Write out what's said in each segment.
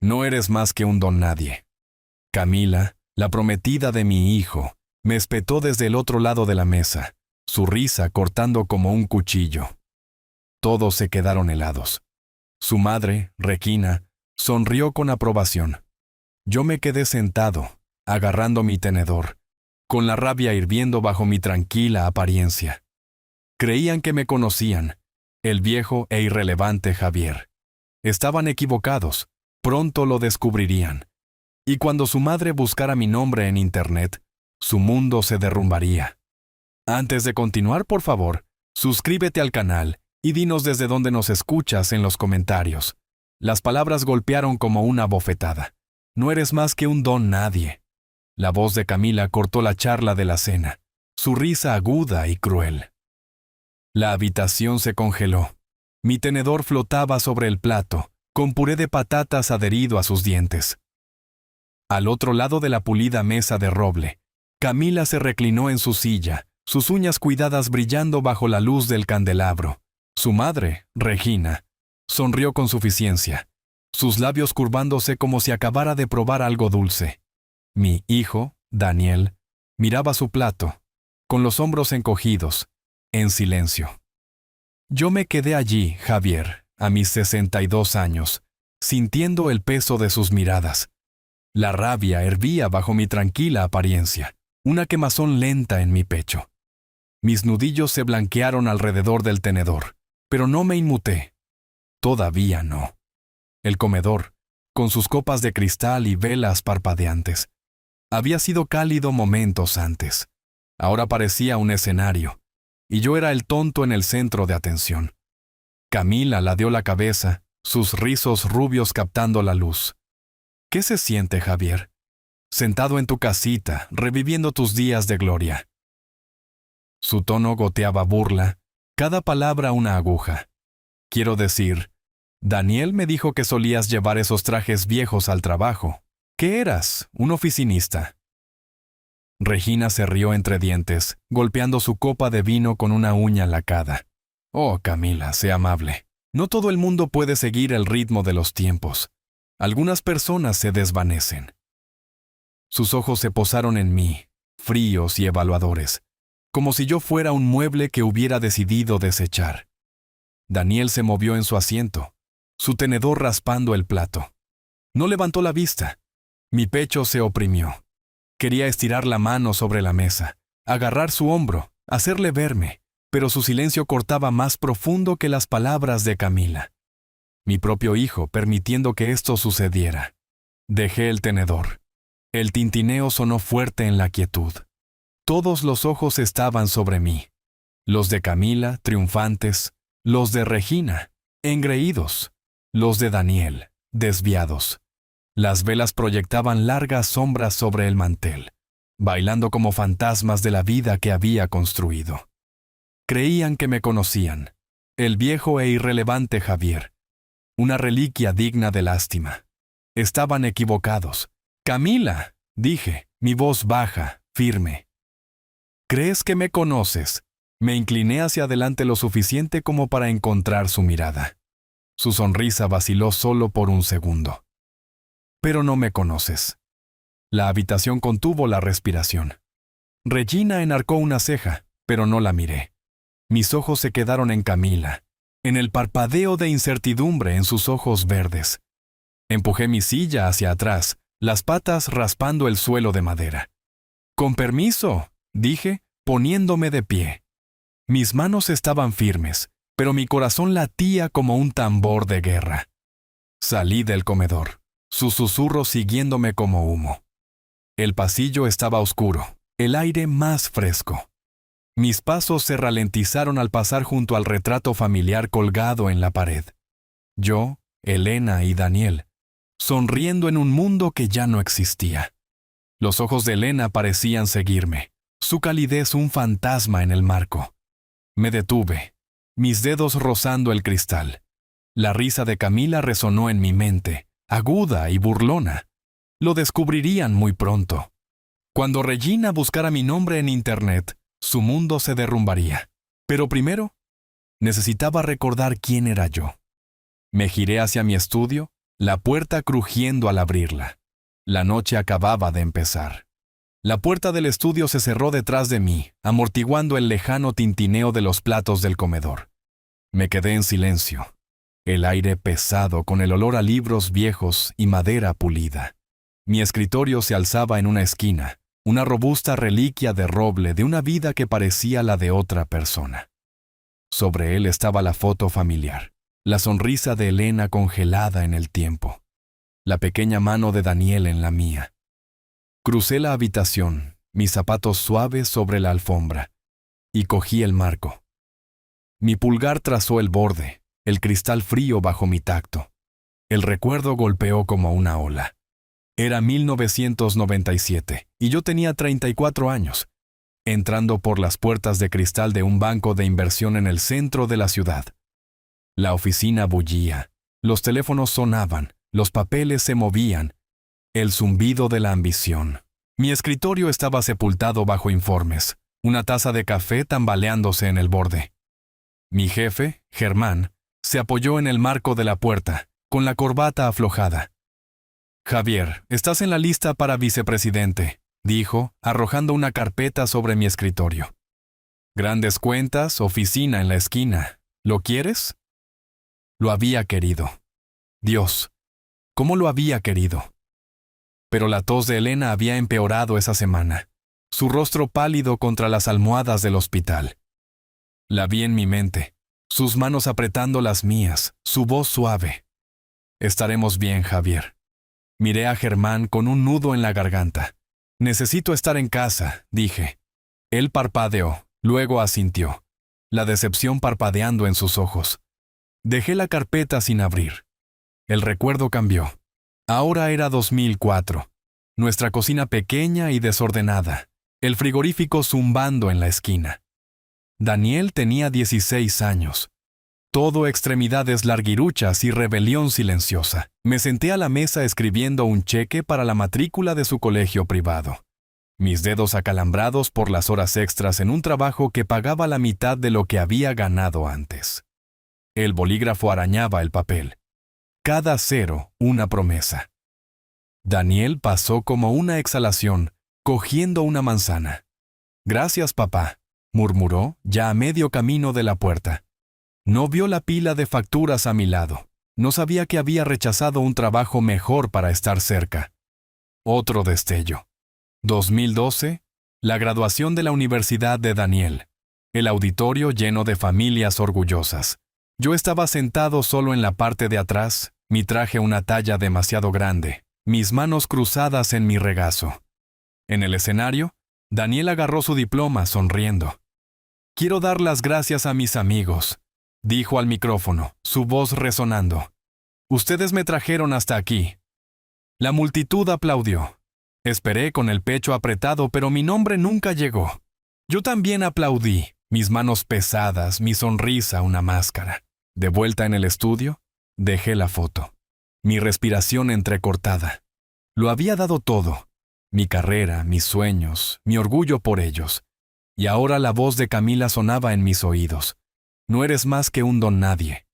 No eres más que un don nadie. Camila, la prometida de mi hijo, me espetó desde el otro lado de la mesa, su risa cortando como un cuchillo. Todos se quedaron helados. Su madre, Regina, sonrió con aprobación. Yo me quedé sentado, agarrando mi tenedor, con la rabia hirviendo bajo mi tranquila apariencia. Creían que me conocían, el viejo e irrelevante Javier. Estaban equivocados, pronto lo descubrirían. Y cuando su madre buscara mi nombre en Internet, su mundo se derrumbaría. Antes de continuar, por favor, suscríbete al canal y dinos desde dónde nos escuchas en los comentarios. Las palabras golpearon como una bofetada. No eres más que un don nadie. La voz de Camila cortó la charla de la cena, su risa aguda y cruel. La habitación se congeló. Mi tenedor flotaba sobre el plato, con puré de patatas adherido a sus dientes. Al otro lado de la pulida mesa de roble, Camila se reclinó en su silla, sus uñas cuidadas brillando bajo la luz del candelabro. Su madre, Regina, sonrió con suficiencia, sus labios curvándose como si acabara de probar algo dulce. Mi hijo, Daniel, miraba su plato, con los hombros encogidos, en silencio. Yo me quedé allí, Javier, a mis 62 años, sintiendo el peso de sus miradas. La rabia hervía bajo mi tranquila apariencia, una quemazón lenta en mi pecho. Mis nudillos se blanquearon alrededor del tenedor, pero no me inmuté. Todavía no. El comedor, con sus copas de cristal y velas parpadeantes, había sido cálido momentos antes. Ahora parecía un escenario, y yo era el tonto en el centro de atención. Camila ladeó la cabeza, sus rizos rubios captando la luz. ¿Qué se siente, Javier? Sentado en tu casita, reviviendo tus días de gloria. Su tono goteaba burla, cada palabra una aguja. Quiero decir, Daniel me dijo que solías llevar esos trajes viejos al trabajo. ¿Qué eras? ¿Un oficinista? Regina se rió entre dientes, golpeando su copa de vino con una uña lacada. Oh, Camila, sé amable. No todo el mundo puede seguir el ritmo de los tiempos. Algunas personas se desvanecen. Sus ojos se posaron en mí, fríos y evaluadores, como si yo fuera un mueble que hubiera decidido desechar. Daniel se movió en su asiento, su tenedor raspando el plato. No levantó la vista. Mi pecho se oprimió. Quería estirar la mano sobre la mesa, agarrar su hombro, hacerle verme, pero su silencio cortaba más profundo que las palabras de Camila. Mi propio hijo permitiendo que esto sucediera. Dejé el tenedor. El tintineo sonó fuerte en la quietud. Todos los ojos estaban sobre mí. Los de Camila, triunfantes, los de Regina, engreídos, los de Daniel, desviados. Las velas proyectaban largas sombras sobre el mantel, bailando como fantasmas de la vida que había construido. Creían que me conocían, el viejo e irrelevante Javier, una reliquia digna de lástima. Estaban equivocados. «Camila», dije, mi voz baja, firme. «¿Crees que me conoces?» Me incliné hacia adelante lo suficiente como para encontrar su mirada. Su sonrisa vaciló solo por un segundo. «Pero no me conoces». La habitación contuvo la respiración. Regina enarcó una ceja, pero no la miré. Mis ojos se quedaron en Camila, en el parpadeo de incertidumbre en sus ojos verdes. Empujé mi silla hacia atrás, las patas raspando el suelo de madera. «Con permiso», dije, poniéndome de pie. Mis manos estaban firmes, pero mi corazón latía como un tambor de guerra. Salí del comedor, sus susurros siguiéndome como humo. El pasillo estaba oscuro, el aire más fresco. Mis pasos se ralentizaron al pasar junto al retrato familiar colgado en la pared. Yo, Elena y Daniel, sonriendo en un mundo que ya no existía. Los ojos de Elena parecían seguirme, su calidez un fantasma en el marco. Me detuve, mis dedos rozando el cristal. La risa de Camila resonó en mi mente, aguda y burlona. Lo descubrirían muy pronto. Cuando Regina buscara mi nombre en Internet, su mundo se derrumbaría. Pero primero, necesitaba recordar quién era yo. Me giré hacia mi estudio, la puerta crujiendo al abrirla. La noche acababa de empezar. La puerta del estudio se cerró detrás de mí, amortiguando el lejano tintineo de los platos del comedor. Me quedé en silencio. El aire pesado con el olor a libros viejos y madera pulida. Mi escritorio se alzaba en una esquina, una robusta reliquia de roble de una vida que parecía la de otra persona. Sobre él estaba la foto familiar, la sonrisa de Elena congelada en el tiempo, la pequeña mano de Daniel en la mía. Crucé la habitación, mis zapatos suaves sobre la alfombra, y cogí el marco. Mi pulgar trazó el borde, el cristal frío bajo mi tacto. El recuerdo golpeó como una ola. Era 1997, y yo tenía 34 años, entrando por las puertas de cristal de un banco de inversión en el centro de la ciudad. La oficina bullía, los teléfonos sonaban, los papeles se movían, el zumbido de la ambición. Mi escritorio estaba sepultado bajo informes, una taza de café tambaleándose en el borde. Mi jefe, Germán, se apoyó en el marco de la puerta, con la corbata aflojada. «Javier, estás en la lista para vicepresidente», dijo, arrojando una carpeta sobre mi escritorio. «Grandes cuentas, oficina en la esquina. ¿Lo quieres?» Lo había querido. Dios, ¿cómo lo había querido? Pero la tos de Elena había empeorado esa semana, su rostro pálido contra las almohadas del hospital. La vi en mi mente, sus manos apretando las mías, su voz suave. «Estaremos bien, Javier». Miré a Germán con un nudo en la garganta. «Necesito estar en casa», dije. Él parpadeó, luego asintió, la decepción parpadeando en sus ojos. Dejé la carpeta sin abrir. El recuerdo cambió. Ahora era 2004. Nuestra cocina pequeña y desordenada, el frigorífico zumbando en la esquina. Daniel tenía 16 años. Todo extremidades larguiruchas y rebelión silenciosa. Me senté a la mesa escribiendo un cheque para la matrícula de su colegio privado. Mis dedos acalambrados por las horas extras en un trabajo que pagaba la mitad de lo que había ganado antes. El bolígrafo arañaba el papel. Cada cero, una promesa. Daniel pasó como una exhalación, cogiendo una manzana. «Gracias, papá», murmuró, ya a medio camino de la puerta. No vio la pila de facturas a mi lado. No sabía que había rechazado un trabajo mejor para estar cerca. Otro destello. 2012, la graduación de la Universidad de Daniel. El auditorio lleno de familias orgullosas. Yo estaba sentado solo en la parte de atrás, mi traje una talla demasiado grande, mis manos cruzadas en mi regazo. En el escenario, Daniel agarró su diploma sonriendo. «Quiero dar las gracias a mis amigos», dijo al micrófono, su voz resonando. «Ustedes me trajeron hasta aquí». La multitud aplaudió. Esperé con el pecho apretado, pero mi nombre nunca llegó. Yo también aplaudí, mis manos pesadas, mi sonrisa una máscara. De vuelta en el estudio, dejé la foto. Mi respiración entrecortada. Lo había dado todo. Mi carrera, mis sueños, mi orgullo por ellos. Y ahora la voz de Camila sonaba en mis oídos. «No eres más que un don nadie».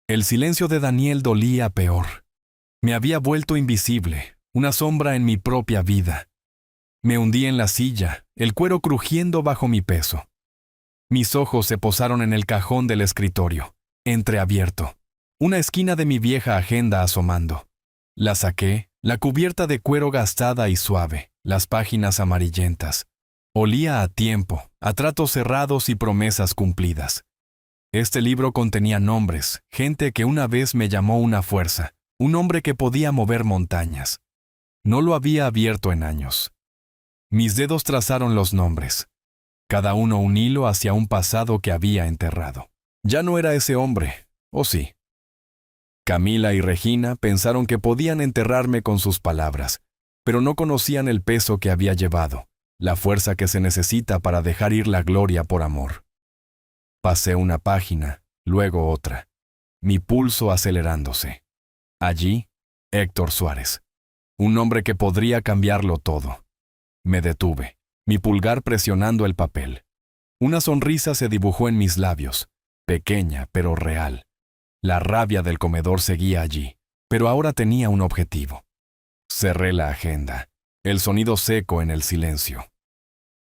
El silencio de Daniel dolía peor. Me había vuelto invisible, una sombra en mi propia vida. Me hundí en la silla, el cuero crujiendo bajo mi peso. Mis ojos se posaron en el cajón del escritorio, entreabierto, una esquina de mi vieja agenda asomando. La saqué, la cubierta de cuero gastada y suave, las páginas amarillentas. Olía a tiempo, a tratos cerrados y promesas cumplidas. Este libro contenía nombres, gente que una vez me llamó una fuerza, un hombre que podía mover montañas. No lo había abierto en años. Mis dedos trazaron los nombres, cada uno un hilo hacia un pasado que había enterrado. Ya no era ese hombre, ¿o sí? Camila y Regina pensaron que podían enterrarme con sus palabras, pero no conocían el peso que había llevado, la fuerza que se necesita para dejar ir la gloria por amor. Pasé una página, luego otra, mi pulso acelerándose. Allí, Héctor Suárez, un nombre que podría cambiarlo todo. Me detuve, mi pulgar presionando el papel. Una sonrisa se dibujó en mis labios, pequeña pero real. La rabia del comedor seguía allí, pero ahora tenía un objetivo. Cerré la agenda, el sonido seco en el silencio.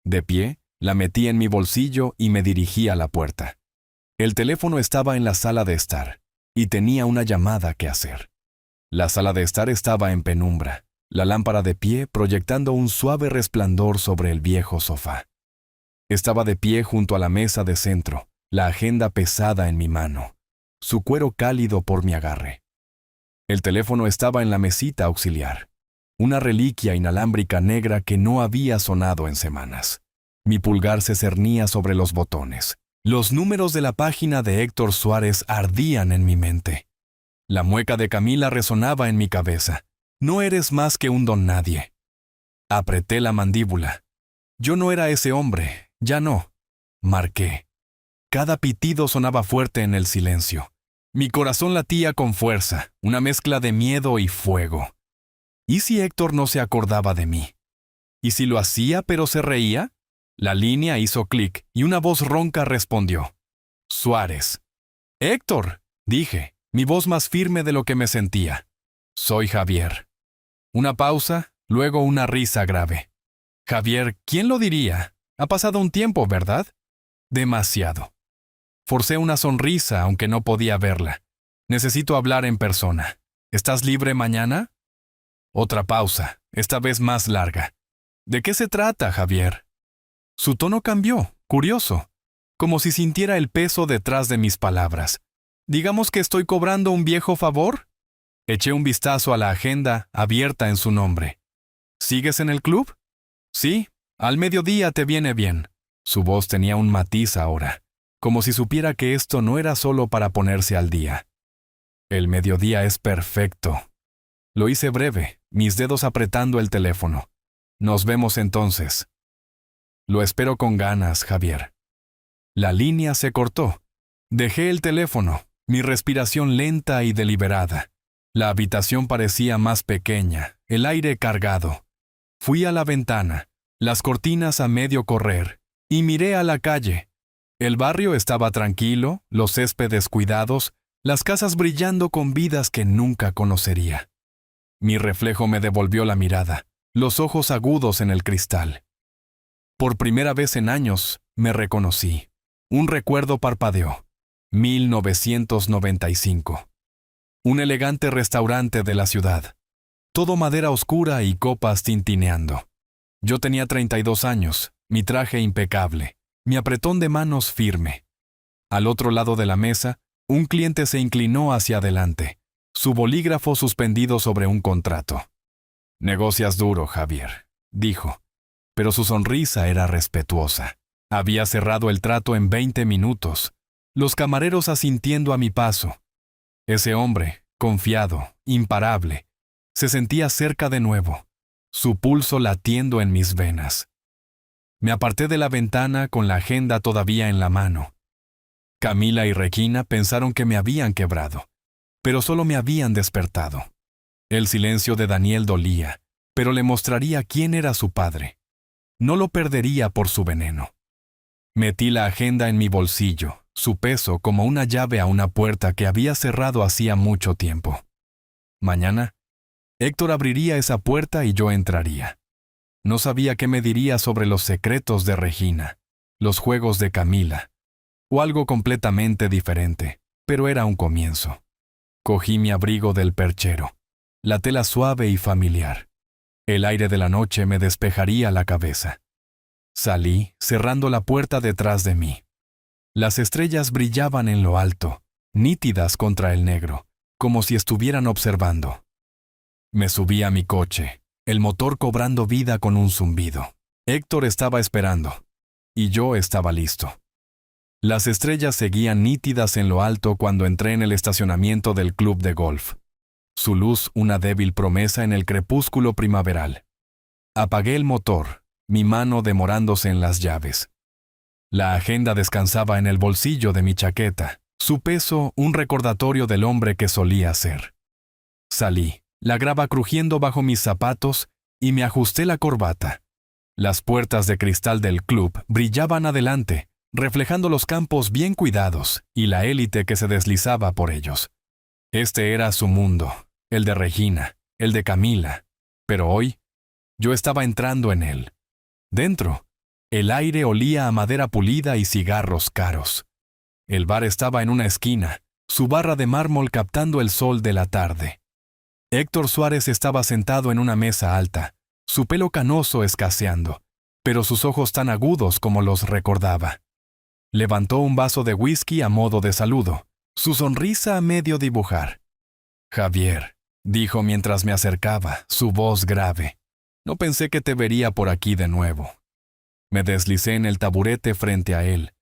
De pie, la metí en mi bolsillo y me dirigí a la puerta. El teléfono estaba en la sala de estar, y tenía una llamada que hacer. La sala de estar estaba en penumbra, la lámpara de pie proyectando un suave resplandor sobre el viejo sofá. Estaba de pie junto a la mesa de centro, la agenda pesada en mi mano, su cuero cálido por mi agarre. El teléfono estaba en la mesita auxiliar, una reliquia inalámbrica negra que no había sonado en semanas. Mi pulgar se cernía sobre los botones. Los números de la página de Héctor Suárez ardían en mi mente. La mueca de Camila resonaba en mi cabeza. No eres más que un don nadie. Apreté la mandíbula. Yo no era ese hombre, ya no. Marqué. Cada pitido sonaba fuerte en el silencio. Mi corazón latía con fuerza, una mezcla de miedo y fuego. ¿Y si Héctor no se acordaba de mí? ¿Y si lo hacía pero se reía? La línea hizo clic y una voz ronca respondió. Suárez. Héctor, dije, mi voz más firme de lo que me sentía. Soy Javier. Una pausa, luego una risa grave. Javier, ¿quién lo diría? Ha pasado un tiempo, ¿verdad? Demasiado. Forcé una sonrisa, aunque no podía verla. Necesito hablar en persona. ¿Estás libre mañana? Otra pausa, esta vez más larga. ¿De qué se trata, Javier? Su tono cambió, curioso, como si sintiera el peso detrás de mis palabras. ¿Digamos que estoy cobrando un viejo favor? Eché un vistazo a la agenda abierta en su nombre. ¿Sigues en el club? Sí, al mediodía te viene bien. Su voz tenía un matiz ahora, como si supiera que esto no era solo para ponerse al día. El mediodía es perfecto. Lo hice breve, mis dedos apretando el teléfono. Nos vemos entonces. Lo espero con ganas, Javier. La línea se cortó. Dejé el teléfono, mi respiración lenta y deliberada. La habitación parecía más pequeña, el aire cargado. Fui a la ventana, las cortinas a medio correr, y miré a la calle. El barrio estaba tranquilo, los céspedes cuidados, las casas brillando con vidas que nunca conocería. Mi reflejo me devolvió la mirada, los ojos agudos en el cristal. Por primera vez en años, me reconocí. Un recuerdo parpadeó. 1995. Un elegante restaurante de la ciudad. Todo madera oscura y copas tintineando. Yo tenía 32 años, mi traje impecable, mi apretón de manos firme. Al otro lado de la mesa, un cliente se inclinó hacia adelante, su bolígrafo suspendido sobre un contrato. Negocias duro, Javier, dijo, pero su sonrisa era respetuosa. Había cerrado el trato en 20 minutos, los camareros asintiendo a mi paso. Ese hombre, confiado, imparable, se sentía cerca de nuevo, su pulso latiendo en mis venas. Me aparté de la ventana con la agenda todavía en la mano. Camila y Regina pensaron que me habían quebrado, pero solo me habían despertado. El silencio de Daniel dolía, pero le mostraría quién era su padre. No lo perdería por su veneno. Metí la agenda en mi bolsillo, su peso como una llave a una puerta que había cerrado hacía mucho tiempo. Mañana, Héctor abriría esa puerta y yo entraría. No sabía qué me diría sobre los secretos de Regina, los juegos de Camila, o algo completamente diferente, pero era un comienzo. Cogí mi abrigo del perchero, la tela suave y familiar. El aire de la noche me despejaría la cabeza. Salí, cerrando la puerta detrás de mí. Las estrellas brillaban en lo alto, nítidas contra el negro, como si estuvieran observando. Me subí a mi coche, el motor cobrando vida con un zumbido. Héctor estaba esperando, y yo estaba listo. Las estrellas seguían nítidas en lo alto cuando entré en el estacionamiento del club de golf. Su luz una débil promesa en el crepúsculo primaveral. Apagué el motor, mi mano demorándose en las llaves. La agenda descansaba en el bolsillo de mi chaqueta, su peso un recordatorio del hombre que solía ser. Salí, la grava crujiendo bajo mis zapatos, y me ajusté la corbata. Las puertas de cristal del club brillaban adelante, reflejando los campos bien cuidados y la élite que se deslizaba por ellos. Este era su mundo, el de Regina, el de Camila. Pero hoy, yo estaba entrando en él. Dentro, el aire olía a madera pulida y cigarros caros. El bar estaba en una esquina, su barra de mármol captando el sol de la tarde. Héctor Suárez estaba sentado en una mesa alta, su pelo canoso escaseando, pero sus ojos tan agudos como los recordaba. Levantó un vaso de whisky a modo de saludo, su sonrisa a medio dibujar. «Javier», dijo mientras me acercaba, su voz grave. «No pensé que te vería por aquí de nuevo». Me deslicé en el taburete frente a él,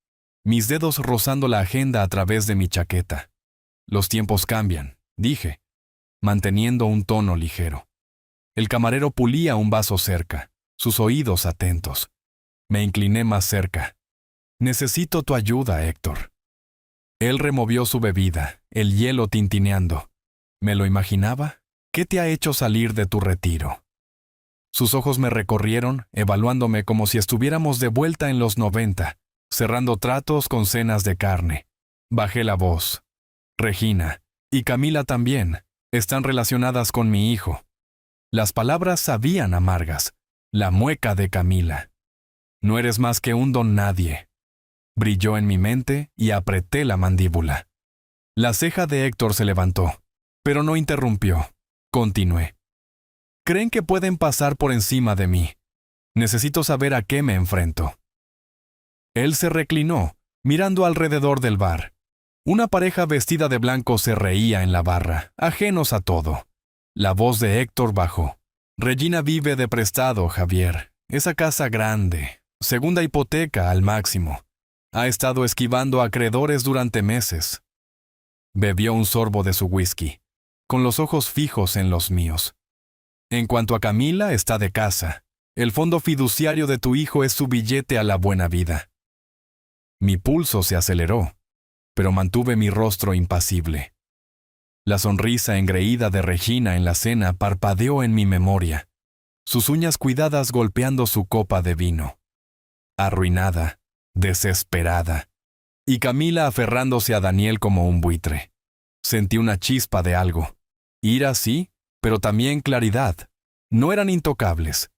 mis dedos rozando la agenda a través de mi chaqueta. «Los tiempos cambian», dije, manteniendo un tono ligero. El camarero pulía un vaso cerca, sus oídos atentos. Me incliné más cerca. «Necesito tu ayuda, Héctor». Él removió su bebida, el hielo tintineando. ¿Me lo imaginaba? ¿Qué te ha hecho salir de tu retiro? Sus ojos me recorrieron, evaluándome como si estuviéramos de vuelta en los 90, cerrando tratos con cenas de carne. Bajé la voz. «Regina, y Camila también, están relacionadas con mi hijo». Las palabras sabían amargas. La mueca de Camila. «No eres más que un don nadie». Brilló en mi mente y apreté la mandíbula. La ceja de Héctor se levantó, pero no interrumpió. Continué. «Creen que pueden pasar por encima de mí. Necesito saber a qué me enfrento». Él se reclinó, mirando alrededor del bar. Una pareja vestida de blanco se reía en la barra, ajenos a todo. La voz de Héctor bajó. «Regina vive de prestado, Javier. Esa casa grande, segunda hipoteca al máximo. Ha estado esquivando acreedores durante meses». Bebió un sorbo de su whisky, con los ojos fijos en los míos. «En cuanto a Camila, está de casa. El fondo fiduciario de tu hijo es su billete a la buena vida». Mi pulso se aceleró, pero mantuve mi rostro impasible. La sonrisa engreída de Regina en la cena parpadeó en mi memoria, sus uñas cuidadas golpeando su copa de vino. Arruinada, desesperada, y Camila aferrándose a Daniel como un buitre. Sentí una chispa de algo. Ira sí, pero también claridad. No eran intocables.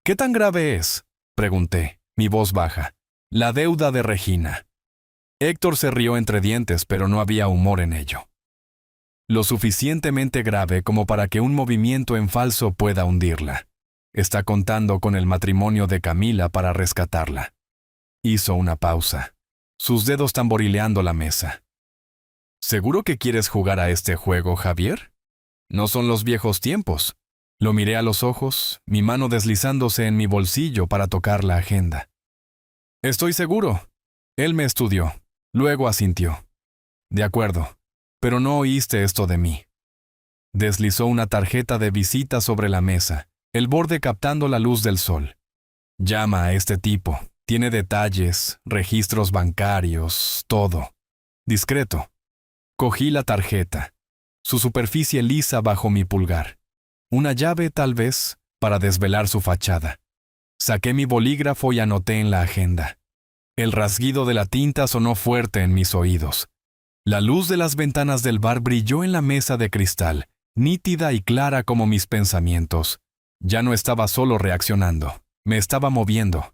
«¿Qué tan grave es?», pregunté, mi voz baja. «La deuda de Regina». Héctor se rió entre dientes, pero no había humor en ello. «Lo suficientemente grave como para que un movimiento en falso pueda hundirla. Está contando con el matrimonio de Camila para rescatarla». Hizo una pausa, sus dedos tamborileando la mesa. «¿Seguro que quieres jugar a este juego, Javier? No son los viejos tiempos». Lo miré a los ojos, mi mano deslizándose en mi bolsillo para tocar la agenda. «Estoy seguro». Él me estudió, luego asintió. «De acuerdo, pero no oíste esto de mí». Deslizó una tarjeta de visita sobre la mesa, el borde captando la luz del sol. «Llama a este tipo. Tiene detalles, registros bancarios, todo. Discreto». Cogí la tarjeta, su superficie lisa bajo mi pulgar. Una llave, tal vez, para desvelar su fachada. Saqué mi bolígrafo y anoté en la agenda. El rasguido de la tinta sonó fuerte en mis oídos. La luz de las ventanas del bar brilló en la mesa de cristal, nítida y clara como mis pensamientos. Ya no estaba solo reaccionando, me estaba moviendo.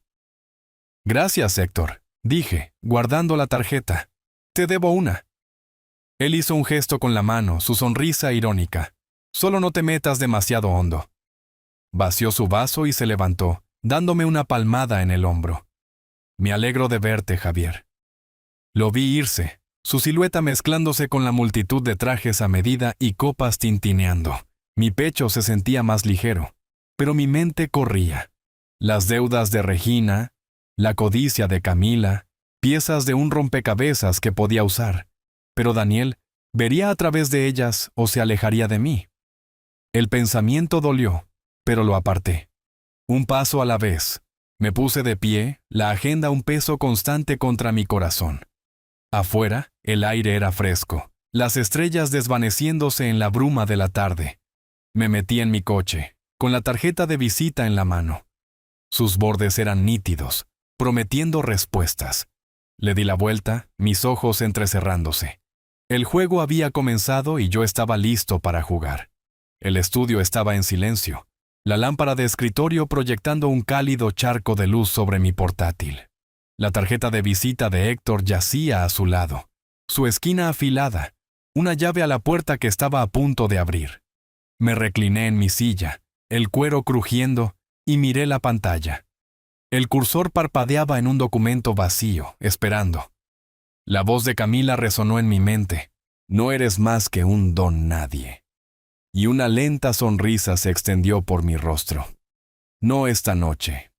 «Gracias, Héctor», dije, guardando la tarjeta. «Te debo una». Él hizo un gesto con la mano, su sonrisa irónica. «Solo no te metas demasiado hondo». Vació su vaso y se levantó, dándome una palmada en el hombro. «Me alegro de verte, Javier». Lo vi irse, su silueta mezclándose con la multitud de trajes a medida y copas tintineando. Mi pecho se sentía más ligero, pero mi mente corría. Las deudas de Regina, la codicia de Camila, piezas de un rompecabezas que podía usar. Pero Daniel vería a través de ellas o se alejaría de mí. El pensamiento dolió, pero lo aparté. Un paso a la vez. Me puse de pie, la agenda un peso constante contra mi corazón. Afuera, el aire era fresco, las estrellas desvaneciéndose en la bruma de la tarde. Me metí en mi coche, con la tarjeta de visita en la mano. Sus bordes eran nítidos, prometiendo respuestas. Le di la vuelta, mis ojos entrecerrándose. El juego había comenzado y yo estaba listo para jugar. El estudio estaba en silencio, la lámpara de escritorio proyectando un cálido charco de luz sobre mi portátil. La tarjeta de visita de Héctor yacía a su lado, su esquina afilada, una llave a la puerta que estaba a punto de abrir. Me recliné en mi silla, el cuero crujiendo, y miré la pantalla. El cursor parpadeaba en un documento vacío, esperando. La voz de Camila resonó en mi mente. No eres más que un don nadie. Y una lenta sonrisa se extendió por mi rostro. No esta noche.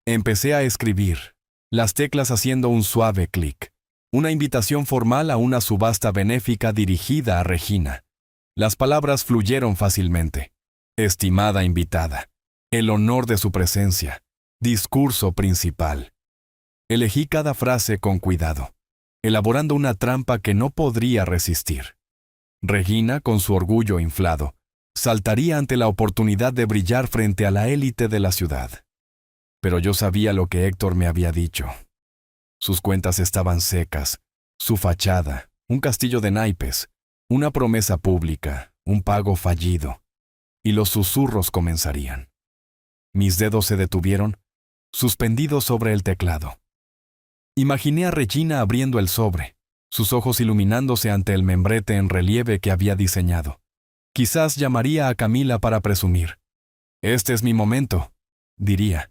Empecé a escribir, las teclas haciendo un suave clic. Una invitación formal a una subasta benéfica dirigida a Regina. Las palabras fluyeron fácilmente. Estimada invitada. El honor de su presencia. Discurso principal. Elegí cada frase con cuidado, elaborando una trampa que no podría resistir. Regina, con su orgullo inflado, saltaría ante la oportunidad de brillar frente a la élite de la ciudad. Pero yo sabía lo que Héctor me había dicho. Sus cuentas estaban secas, su fachada, un castillo de naipes, una promesa pública, un pago fallido, y los susurros comenzarían. Mis dedos se detuvieron, suspendidos sobre el teclado. Imaginé a Regina abriendo el sobre, sus ojos iluminándose ante el membrete en relieve que había diseñado. Quizás llamaría a Camila para presumir. «Este es mi momento», diría,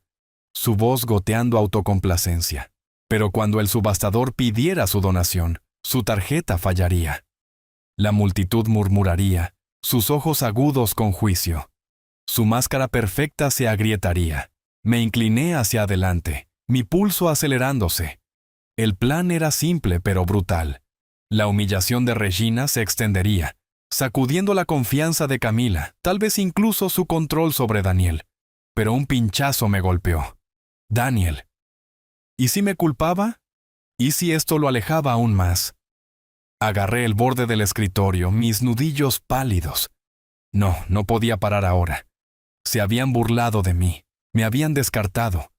su voz goteando autocomplacencia. Pero cuando el subastador pidiera su donación, su tarjeta fallaría. La multitud murmuraría, sus ojos agudos con juicio. Su máscara perfecta se agrietaría. Me incliné hacia adelante, mi pulso acelerándose. El plan era simple pero brutal. La humillación de Regina se extendería, sacudiendo la confianza de Camila, tal vez incluso su control sobre Daniel. Pero un pinchazo me golpeó. Daniel. ¿Y si me culpaba? ¿Y si esto lo alejaba aún más? Agarré el borde del escritorio, mis nudillos pálidos. No podía parar ahora. Se habían burlado de mí, me habían descartado.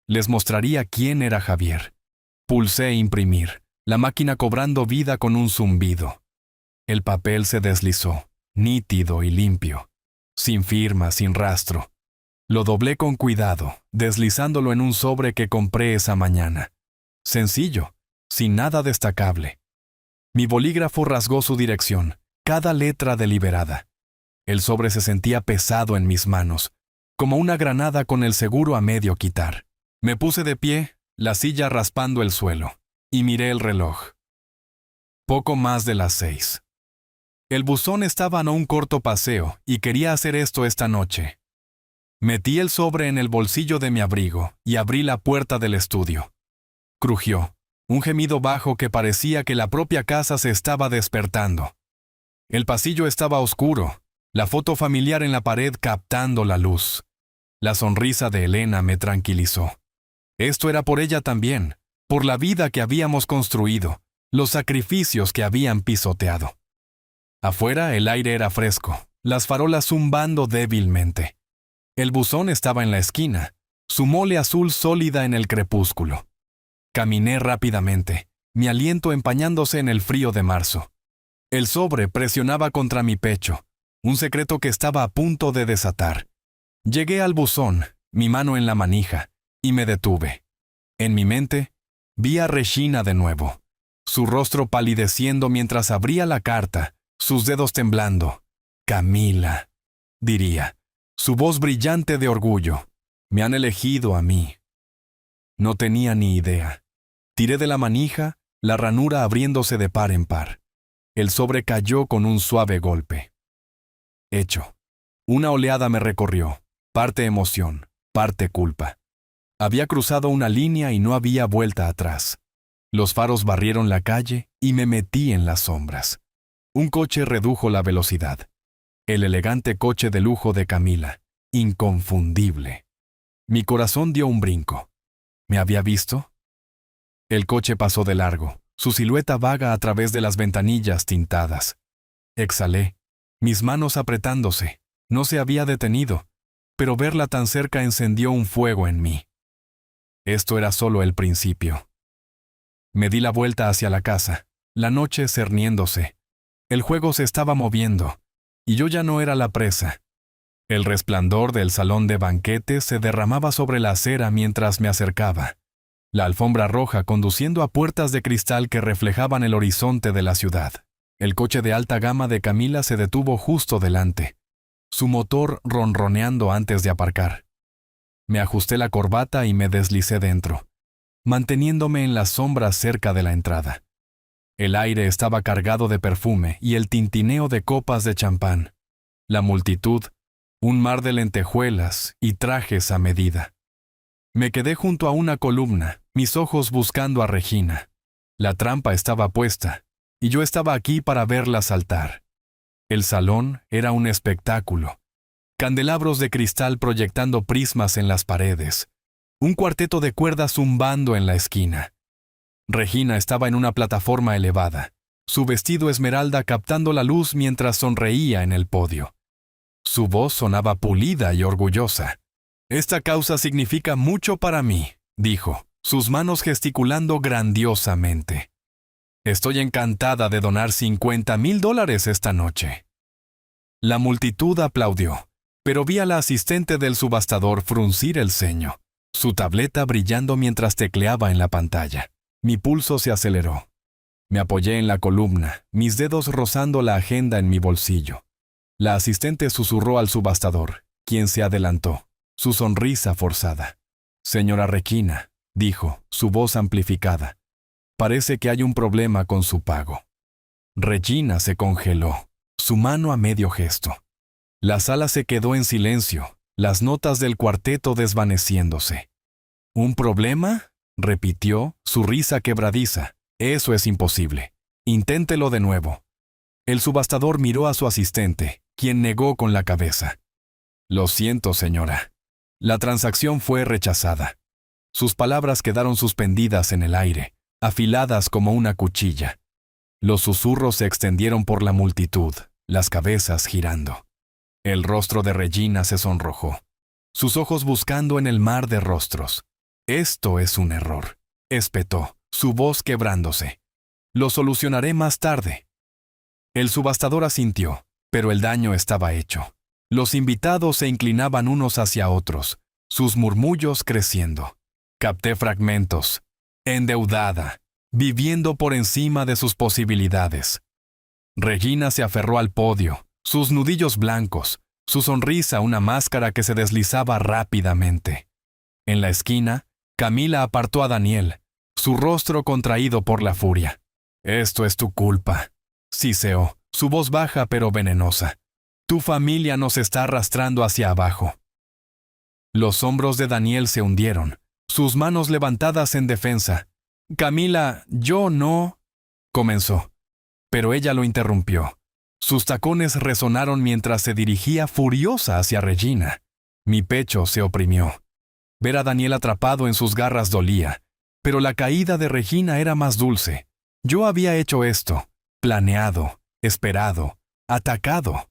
Les mostraría quién era Javier. Pulsé imprimir, la máquina cobrando vida con un zumbido. El papel se deslizó, nítido y limpio, sin firma, sin rastro. Lo doblé con cuidado, deslizándolo en un sobre que compré esa mañana. Sencillo, sin nada destacable. Mi bolígrafo rasgó su dirección, cada letra deliberada. El sobre se sentía pesado en mis manos, como una granada con el seguro a medio quitar. Me puse de pie, la silla raspando el suelo, y miré el reloj. Poco más de las 6. El buzón estaba a un corto paseo y quería hacer esto esta noche. Metí el sobre en el bolsillo de mi abrigo y abrí la puerta del estudio. Crujió, un gemido bajo que parecía que la propia casa se estaba despertando. El pasillo estaba oscuro, la foto familiar en la pared captando la luz. La sonrisa de Elena me tranquilizó. Esto era por ella también, por la vida que habíamos construido, los sacrificios que habían pisoteado. Afuera el aire era fresco, las farolas zumbando débilmente. El buzón estaba en la esquina, su mole azul sólida en el crepúsculo. Caminé rápidamente, mi aliento empañándose en el frío de marzo. El sobre presionaba contra mi pecho, un secreto que estaba a punto de desatar. Llegué al buzón, mi mano en la manija, y me detuve. En mi mente, vi a Regina de nuevo, su rostro palideciendo mientras abría la carta, sus dedos temblando. «Camila», diría, su voz brillante de orgullo. «Me han elegido a mí». No tenía ni idea. Tiré de la manija, la ranura abriéndose de par en par. El sobre cayó con un suave golpe. Hecho. Una oleada me recorrió, parte emoción, parte culpa. Había cruzado una línea y no había vuelta atrás. Los faros barrieron la calle y me metí en las sombras. Un coche redujo la velocidad. El elegante coche de lujo de Camila, inconfundible. Mi corazón dio un brinco. ¿Me había visto? El coche pasó de largo, su silueta vaga a través de las ventanillas tintadas. Exhalé, mis manos apretándose. No se había detenido, pero verla tan cerca encendió un fuego en mí. Esto era solo el principio. Me di la vuelta hacia la casa, la noche cerniéndose. El juego se estaba moviendo. y yo ya no era la presa. El resplandor del salón de banquetes se derramaba sobre la acera mientras me acercaba. La alfombra roja conduciendo a puertas de cristal que reflejaban el horizonte de la ciudad. El coche de alta gama de Camila se detuvo justo delante, su motor ronroneando antes de aparcar. Me ajusté la corbata y me deslicé dentro, manteniéndome en las sombras cerca de la entrada. El aire estaba cargado de perfume y el tintineo de copas de champán. La multitud, un mar de lentejuelas y trajes a medida. Me quedé junto a una columna, mis ojos buscando a Regina. La trampa estaba puesta, y yo estaba aquí para verla saltar. El salón era un espectáculo. Candelabros de cristal proyectando prismas en las paredes. Un cuarteto de cuerdas zumbando en la esquina. Regina estaba en una plataforma elevada, su vestido esmeralda captando la luz mientras sonreía en el podio. Su voz sonaba pulida y orgullosa. «Esta causa significa mucho para mí», dijo, sus manos gesticulando grandiosamente. «Estoy encantada de donar $50,000 esta noche». La multitud aplaudió, pero vi a la asistente del subastador fruncir el ceño, su tableta brillando mientras tecleaba en la pantalla. Mi pulso se aceleró. Me apoyé en la columna, mis dedos rozando la agenda en mi bolsillo. La asistente susurró al subastador, quien se adelantó, su sonrisa forzada. «Señora Regina», dijo, su voz amplificada, «parece que hay un problema con su pago». Regina se congeló, su mano a medio gesto. La sala se quedó en silencio, las notas del cuarteto desvaneciéndose. «¿Un problema?», repitió, su risa quebradiza. «Eso es imposible. Inténtelo de nuevo». El subastador miró a su asistente, quien negó con la cabeza. «Lo siento, señora. La transacción fue rechazada». Sus palabras quedaron suspendidas en el aire, afiladas como una cuchilla. Los susurros se extendieron por la multitud, las cabezas girando. El rostro de Regina se sonrojó, sus ojos buscando en el mar de rostros. «Esto es un error», espetó, su voz quebrándose. «Lo solucionaré más tarde». El subastador asintió, pero el daño estaba hecho. Los invitados se inclinaban unos hacia otros, sus murmullos creciendo. Capté fragmentos. Endeudada, viviendo por encima de sus posibilidades. Regina se aferró al podio, sus nudillos blancos, su sonrisa una máscara que se deslizaba rápidamente. En la esquina, Camila apartó a Daniel, su rostro contraído por la furia. «Esto es tu culpa», siseó, su voz baja pero venenosa. «Tu familia nos está arrastrando hacia abajo». Los hombros de Daniel se hundieron, sus manos levantadas en defensa. «Camila, yo no», comenzó, pero ella lo interrumpió. Sus tacones resonaron mientras se dirigía furiosa hacia Regina. Mi pecho se oprimió. Ver a Daniel atrapado en sus garras dolía, pero la caída de Regina era más dulce. Yo había hecho esto, planeado, esperado, atacado.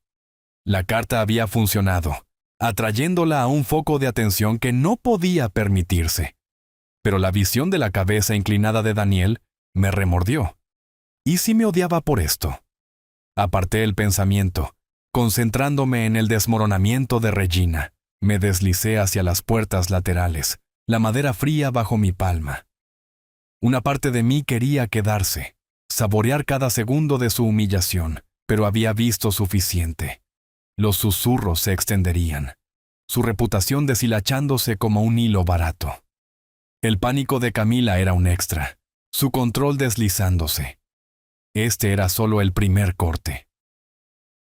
La carta había funcionado, atrayéndola a un foco de atención que no podía permitirse. Pero la visión de la cabeza inclinada de Daniel me remordió. ¿Y si me odiaba por esto? Aparté el pensamiento, concentrándome en el desmoronamiento de Regina. Me deslicé hacia las puertas laterales, la madera fría bajo mi palma. Una parte de mí quería quedarse, saborear cada segundo de su humillación, pero había visto suficiente. Los susurros se extenderían, su reputación deshilachándose como un hilo barato. El pánico de Camila era un extra, su control deslizándose. Este era solo el primer corte.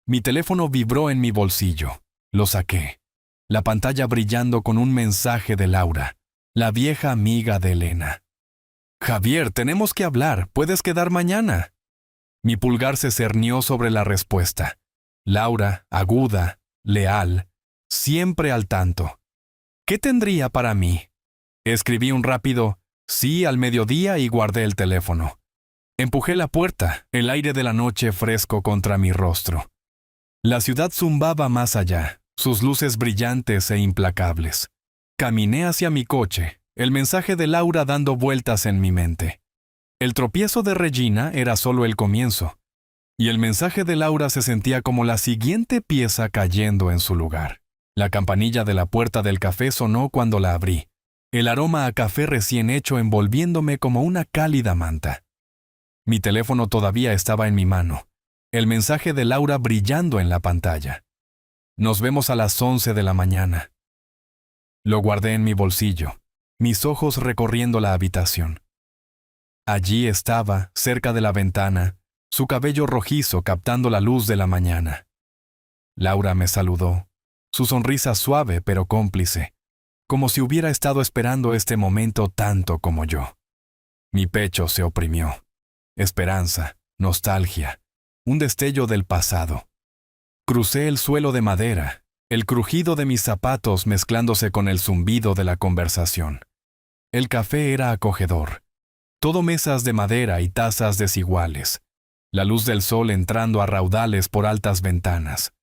Mi teléfono vibró en mi bolsillo. Lo saqué. La pantalla brillando con un mensaje de Laura, la vieja amiga de Elena. «Javier, tenemos que hablar. ¿Puedes quedar mañana?» Mi pulgar se cernió sobre la respuesta. Laura, aguda, leal, siempre al tanto. ¿Qué tendría para mí? Escribí un rápido «sí» al mediodía y guardé el teléfono. Empujé la puerta, el aire de la noche fresco contra mi rostro. La ciudad zumbaba más allá, sus luces brillantes e implacables. Caminé hacia mi coche, el mensaje de Laura dando vueltas en mi mente. El tropiezo de Regina era solo el comienzo. Y el mensaje de Laura se sentía como la siguiente pieza cayendo en su lugar. La campanilla de la puerta del café sonó cuando la abrí, el aroma a café recién hecho envolviéndome como una cálida manta. Mi teléfono todavía estaba en mi mano, el mensaje de Laura brillando en la pantalla. Nos vemos a las 11 de la mañana. Lo guardé en mi bolsillo, mis ojos recorriendo la habitación. Allí estaba, cerca de la ventana, su cabello rojizo captando la luz de la mañana. Laura me saludó, su sonrisa suave pero cómplice, como si hubiera estado esperando este momento tanto como yo. Mi pecho se oprimió. Esperanza, nostalgia, un destello del pasado. Crucé el suelo de madera, el crujido de mis zapatos mezclándose con el zumbido de la conversación. El café era acogedor. Todo mesas de madera y tazas desiguales. La luz del sol entrando a raudales por altas ventanas.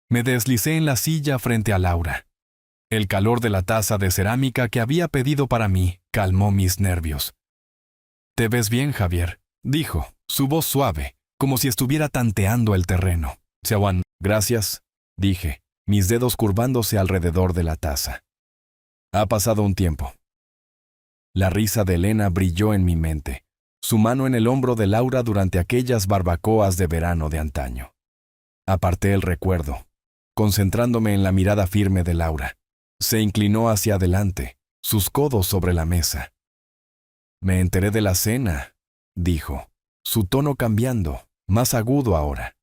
Me deslicé en la silla frente a Laura. El calor de la taza de cerámica que había pedido para mí calmó mis nervios. «Te ves bien, Javier», dijo, su voz suave, como si estuviera tanteando el terreno. «Sewan, gracias», dije, mis dedos curvándose alrededor de la taza. Ha pasado un tiempo. La risa de Elena brilló en mi mente, su mano en el hombro de Laura durante aquellas barbacoas de verano de antaño. Aparté el recuerdo, concentrándome en la mirada firme de Laura. Se inclinó hacia adelante, sus codos sobre la mesa. «Me enteré de la cena», dijo, su tono cambiando, más agudo ahora.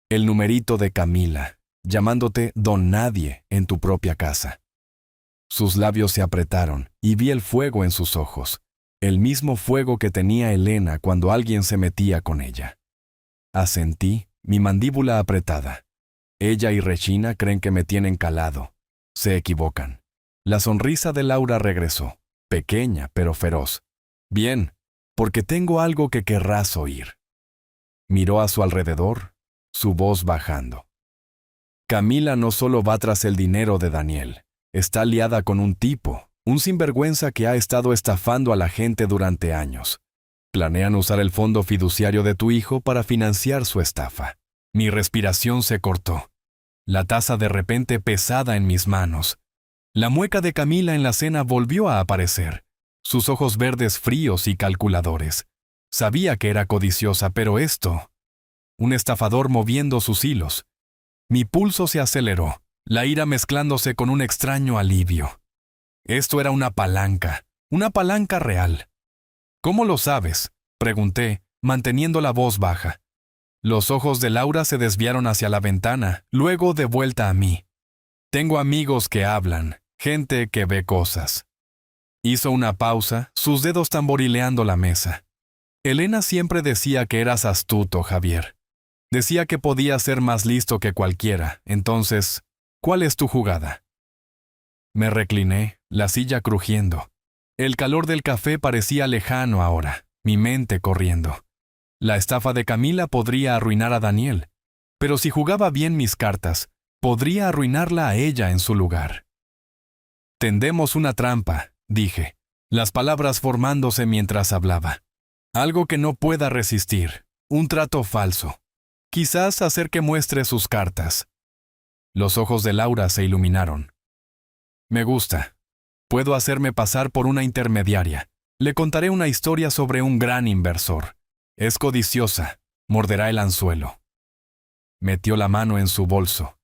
«El numerito de Camila, llamándote Don Nadie en tu propia casa». Sus labios se apretaron y vi el fuego en sus ojos, el mismo fuego que tenía Elena cuando alguien se metía con ella. Asentí, mi mandíbula apretada. Ella y Regina creen que me tienen calado. Se equivocan. La sonrisa de Laura regresó, pequeña pero feroz. «Bien, porque tengo algo que querrás oír». Miró a su alrededor, su voz bajando. «Camila no solo va tras el dinero de Daniel. Está liada con un tipo, un sinvergüenza que ha estado estafando a la gente durante años. Planean usar el fondo fiduciario de tu hijo para financiar su estafa». Mi respiración se cortó. La taza de repente pesada en mis manos. La mueca de Camila en la cena volvió a aparecer, sus ojos verdes fríos y calculadores. Sabía que era codiciosa, pero esto... Un estafador moviendo sus hilos. Mi pulso se aceleró, la ira mezclándose con un extraño alivio. Esto era una palanca real. «¿Cómo lo sabes?», pregunté, manteniendo la voz baja. Los ojos de Laura se desviaron hacia la ventana, luego de vuelta a mí. «Tengo amigos que hablan, gente que ve cosas». Hizo una pausa, sus dedos tamborileando la mesa. «Elena siempre decía que eras astuto, Javier. Decía que podías ser más listo que cualquiera. Entonces, ¿cuál es tu jugada?» Me recliné, la silla crujiendo. El calor del café parecía lejano ahora, mi mente corriendo. La estafa de Camila podría arruinar a Daniel, pero si jugaba bien mis cartas, podría arruinarla a ella en su lugar. «Tendemos una trampa», dije, las palabras formándose mientras hablaba. «Algo que no pueda resistir, un trato falso. Quizás hacer que muestre sus cartas». Los ojos de Laura se iluminaron. «Me gusta. Puedo hacerme pasar por una intermediaria. Le contaré una historia sobre un gran inversor. Es codiciosa, morderá el anzuelo». Metió la mano en su bolso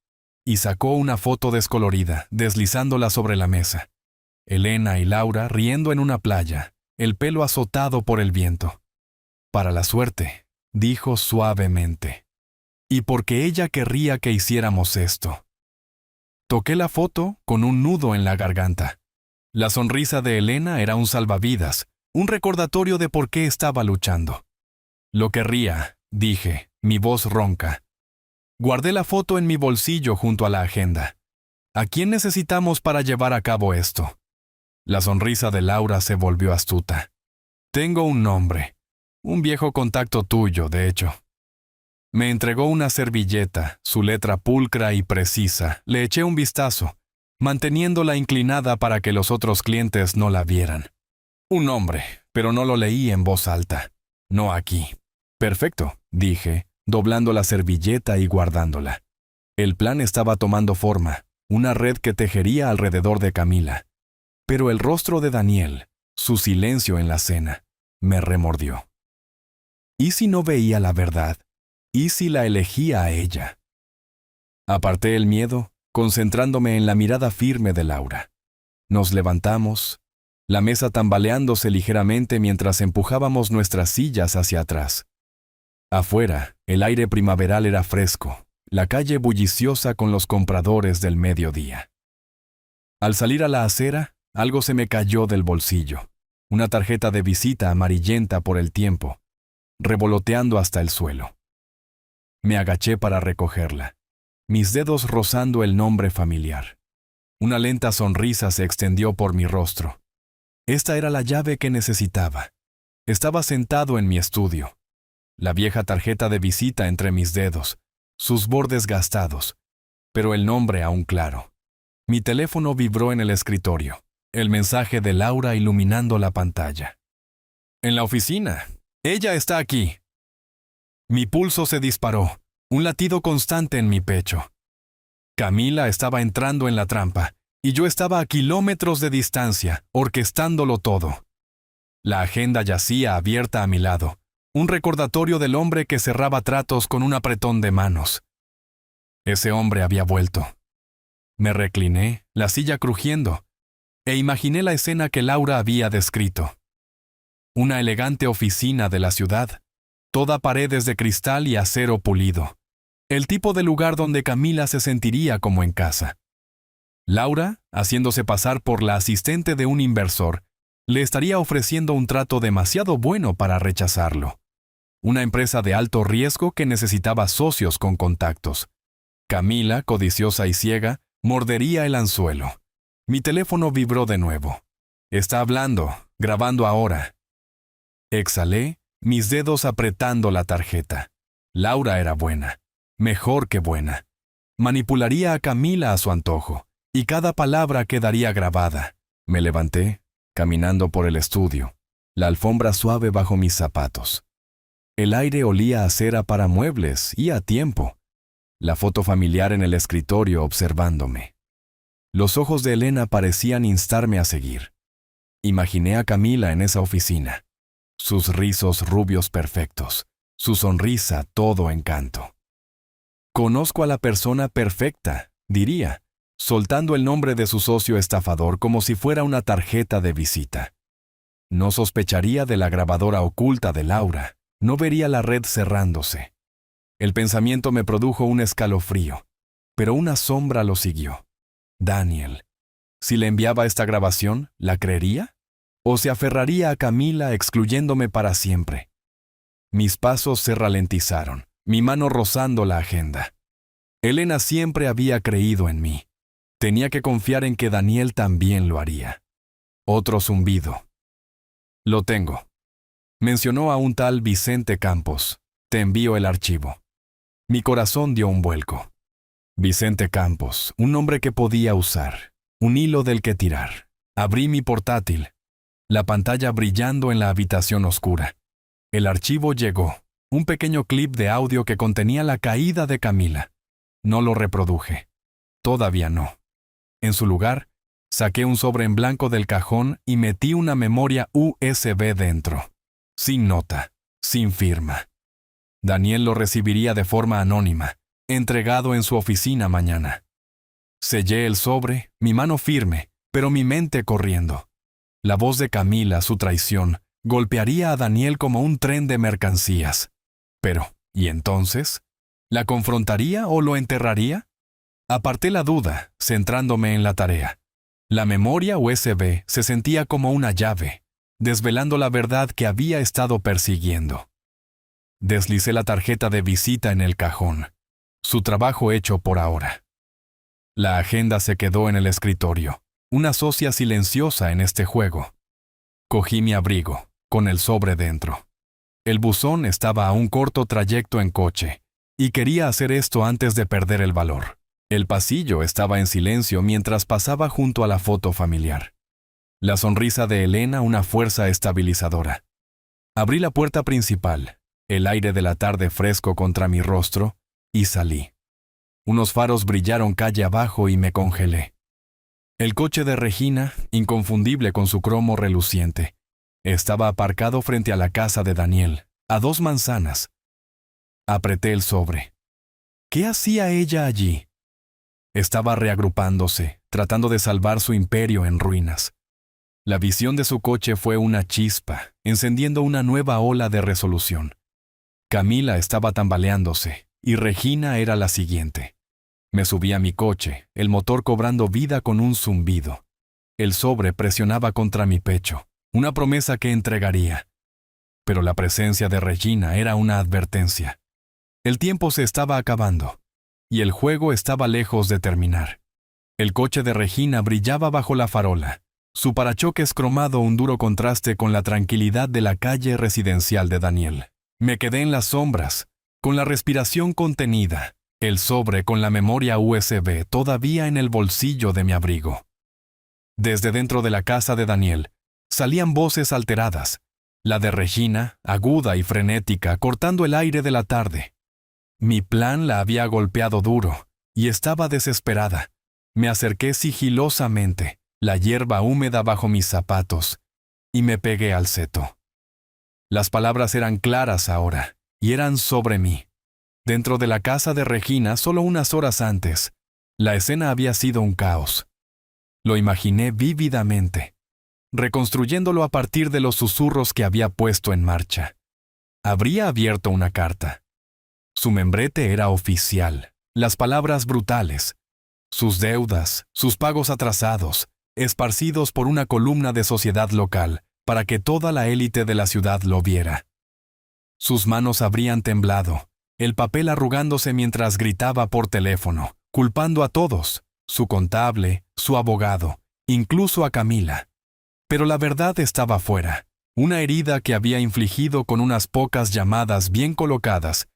y sacó una foto descolorida, deslizándola sobre la mesa. Elena y Laura riendo en una playa, el pelo azotado por el viento. «Para la suerte», dijo suavemente. «Y porque ella querría que hiciéramos esto». Toqué la foto con un nudo en la garganta. La sonrisa de Elena era un salvavidas, un recordatorio de por qué estaba luchando. «Lo querría», dije, mi voz ronca. Guardé la foto en mi bolsillo junto a la agenda. ¿A quién necesitamos para llevar a cabo esto? La sonrisa de Laura se volvió astuta. «Tengo un nombre. Un viejo contacto tuyo, de hecho». Me entregó una servilleta, su letra pulcra y precisa. Le eché un vistazo, manteniéndola inclinada para que los otros clientes no la vieran. Un nombre, pero no lo leí en voz alta. «No aquí». «Perfecto», dije, doblando la servilleta y guardándola. El plan estaba tomando forma, una red que tejería alrededor de Camila. Pero el rostro de Daniel, su silencio en la cena, me remordió. ¿Y si no veía la verdad? ¿Y si la elegía a ella? Aparté el miedo, concentrándome en la mirada firme de Laura. Nos levantamos, la mesa tambaleándose ligeramente mientras empujábamos nuestras sillas hacia atrás. Afuera, el aire primaveral era fresco, la calle bulliciosa con los compradores del mediodía. Al salir a la acera, algo se me cayó del bolsillo, una tarjeta de visita amarillenta por el tiempo, revoloteando hasta el suelo. Me agaché para recogerla, mis dedos rozando el nombre familiar. Una lenta sonrisa se extendió por mi rostro. Esta era la llave que necesitaba. Estaba sentado en mi estudio, la vieja tarjeta de visita entre mis dedos, sus bordes gastados, pero el nombre aún claro. Mi teléfono vibró en el escritorio, el mensaje de Laura iluminando la pantalla. En la oficina. Ella está aquí. Mi pulso se disparó, un latido constante en mi pecho. Camila estaba entrando en la trampa, y yo estaba a kilómetros de distancia, orquestándolo todo. La agenda yacía abierta a mi lado, un recordatorio del hombre que cerraba tratos con un apretón de manos. Ese hombre había vuelto. Me recliné, la silla crujiendo, e imaginé la escena que Laura había descrito. Una elegante oficina de la ciudad, toda paredes de cristal y acero pulido. El tipo de lugar donde Camila se sentiría como en casa. Laura, haciéndose pasar por la asistente de un inversor, le estaría ofreciendo un trato demasiado bueno para rechazarlo. Una empresa de alto riesgo que necesitaba socios con contactos. Camila, codiciosa y ciega, mordería el anzuelo. Mi teléfono vibró de nuevo. Está hablando, grabando ahora. Exhalé, mis dedos apretando la tarjeta. Laura era buena, mejor que buena. Manipularía a Camila a su antojo, y cada palabra quedaría grabada. Me levanté, caminando por el estudio, la alfombra suave bajo mis zapatos. El aire olía a cera para muebles y a tiempo. La foto familiar en el escritorio observándome. Los ojos de Elena parecían instarme a seguir. Imaginé a Camila en esa oficina. Sus rizos rubios perfectos, su sonrisa todo encanto. Conozco a la persona perfecta, diría, soltando el nombre de su socio estafador como si fuera una tarjeta de visita. No sospecharía de la grabadora oculta de Laura, no vería la red cerrándose. El pensamiento me produjo un escalofrío, pero una sombra lo siguió. Daniel. Si le enviaba esta grabación, ¿la creería? ¿O se aferraría a Camila excluyéndome para siempre? Mis pasos se ralentizaron, mi mano rozando la agenda. Elena siempre había creído en mí. Tenía que confiar en que Daniel también lo haría. Otro zumbido. Lo tengo. Mencionó a un tal Vicente Campos. Te envío el archivo. Mi corazón dio un vuelco. Vicente Campos, un nombre que podía usar, un hilo del que tirar. Abrí mi portátil, la pantalla brillando en la habitación oscura. El archivo llegó, un pequeño clip de audio que contenía la caída de Camila. No lo reproduje. Todavía no. En su lugar, saqué un sobre en blanco del cajón y metí una memoria USB dentro. Sin nota, sin firma. Daniel lo recibiría de forma anónima, entregado en su oficina mañana. Sellé el sobre, mi mano firme, pero mi mente corriendo. La voz de Camila, su traición, golpearía a Daniel como un tren de mercancías. Pero, ¿y entonces? ¿La confrontaría o lo enterraría? Aparté la duda, centrándome en la tarea. La memoria USB se sentía como una llave, desvelando la verdad que había estado persiguiendo. Deslicé la tarjeta de visita en el cajón. Su trabajo hecho por ahora. La agenda se quedó en el escritorio, una socia silenciosa en este juego. Cogí mi abrigo, con el sobre dentro. El buzón estaba a un corto trayecto en coche, y quería hacer esto antes de perder el valor. El pasillo estaba en silencio mientras pasaba junto a la foto familiar. La sonrisa de Elena una fuerza estabilizadora. Abrí la puerta principal. el aire de la tarde fresco contra mi rostro, y salí. Unos faros brillaron calle abajo y me congelé. El coche de Regina, inconfundible con su cromo reluciente, estaba aparcado frente a la casa de Daniel, a 2 manzanas. Apreté el sobre. ¿Qué hacía ella allí? Estaba reagrupándose, tratando de salvar su imperio en ruinas. La visión de su coche fue una chispa, encendiendo una nueva ola de resolución. Camila estaba tambaleándose, y Regina era la siguiente. Me subí a mi coche, el motor cobrando vida con un zumbido. El sobre presionaba contra mi pecho, una promesa que entregaría. Pero la presencia de Regina era una advertencia. El tiempo se estaba acabando, y el juego estaba lejos de terminar. El coche de Regina brillaba bajo la farola, su parachoques cromado un duro contraste con la tranquilidad de la calle residencial de Daniel. Me quedé en las sombras, con la respiración contenida, el sobre con la memoria USB todavía en el bolsillo de mi abrigo. Desde dentro de la casa de Daniel, salían voces alteradas, la de Regina, aguda y frenética, cortando el aire de la tarde. Mi plan la había golpeado duro, y estaba desesperada. Me acerqué sigilosamente, la hierba húmeda bajo mis zapatos, y me pegué al seto. Las palabras eran claras ahora, y eran sobre mí. Dentro de la casa de Regina, solo unas horas antes, la escena había sido un caos. Lo imaginé vívidamente, reconstruyéndolo a partir de los susurros que había puesto en marcha. Habría abierto una carta. Su membrete era oficial, las palabras brutales, sus deudas, sus pagos atrasados, esparcidos por una columna de sociedad local, para que toda la élite de la ciudad lo viera. Sus manos habrían temblado, el papel arrugándose mientras gritaba por teléfono, culpando a todos, su contable, su abogado, incluso a Camila. Pero la verdad estaba fuera, una herida que había infligido con unas pocas llamadas bien colocadas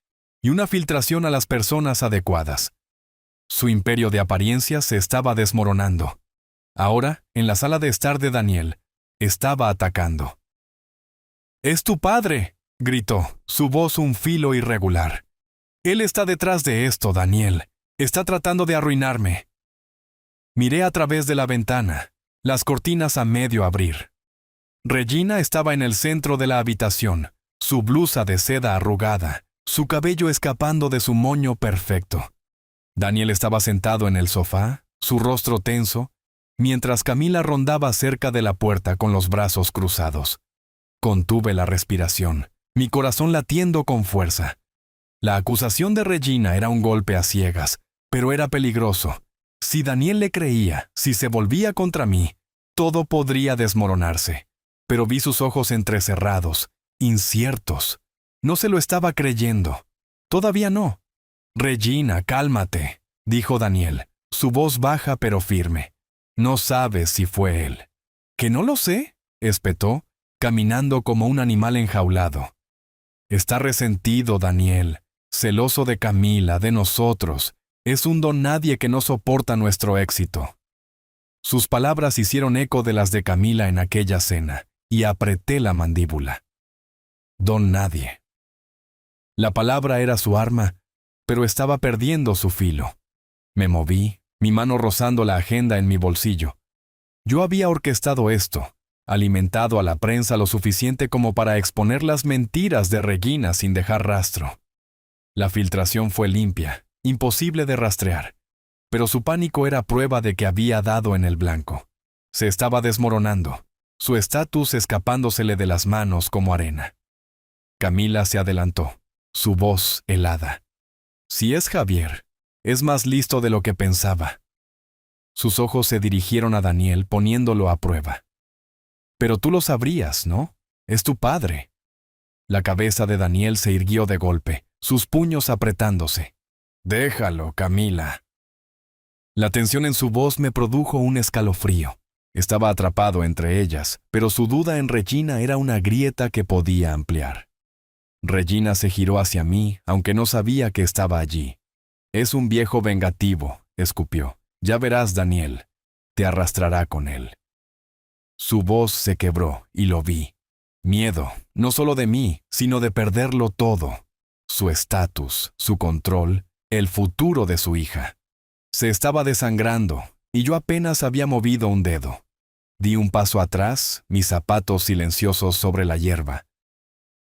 y una filtración a las personas adecuadas. Su imperio de apariencias se estaba desmoronando. Ahora, en la sala de estar de Daniel, estaba atacando. «¡Es tu padre!», gritó, su voz un filo irregular. «Él está detrás de esto, Daniel. Está tratando de arruinarme». Miré a través de la ventana, las cortinas a medio abrir. Regina estaba en el centro de la habitación, su blusa de seda arrugada, su cabello escapando de su moño perfecto. Daniel estaba sentado en el sofá, su rostro tenso, mientras Camila rondaba cerca de la puerta con los brazos cruzados. Contuve la respiración, mi corazón latiendo con fuerza. La acusación de Regina era un golpe a ciegas, pero era peligroso. Si Daniel le creía, si se volvía contra mí, todo podría desmoronarse. Pero vi sus ojos entrecerrados, inciertos. No se lo estaba creyendo. Todavía no. «Regina, cálmate», dijo Daniel, su voz baja pero firme. «No sabes si fue él». «¿Que no lo sé?», espetó, caminando como un animal enjaulado. «Está resentido, Daniel, celoso de Camila, de nosotros. Es un don nadie que no soporta nuestro éxito». Sus palabras hicieron eco de las de Camila en aquella cena, y apreté la mandíbula. Don nadie. La palabra era su arma, pero estaba perdiendo su filo. Me moví, mi mano rozando la agenda en mi bolsillo. Yo había orquestado esto, alimentado a la prensa lo suficiente como para exponer las mentiras de Regina sin dejar rastro. La filtración fue limpia, imposible de rastrear, pero su pánico era prueba de que había dado en el blanco. Se estaba desmoronando, su estatus escapándosele de las manos como arena. Camila se adelantó, su voz helada. «Si es Javier, es más listo de lo que pensaba». Sus ojos se dirigieron a Daniel poniéndolo a prueba. «Pero tú lo sabrías, ¿no? Es tu padre». La cabeza de Daniel se irguió de golpe, sus puños apretándose. «Déjalo, Camila». La tensión en su voz me produjo un escalofrío. Estaba atrapado entre ellas, pero su duda en Regina era una grieta que podía ampliar. Regina se giró hacia mí, aunque no sabía que estaba allí. «Es un viejo vengativo», escupió. «Ya verás, Daniel. Te arrastrará con él». Su voz se quebró, y lo vi. Miedo, no solo de mí, sino de perderlo todo. Su estatus, su control, el futuro de su hija. Se estaba desangrando, y yo apenas había movido un dedo. Di un paso atrás, mis zapatos silenciosos sobre la hierba.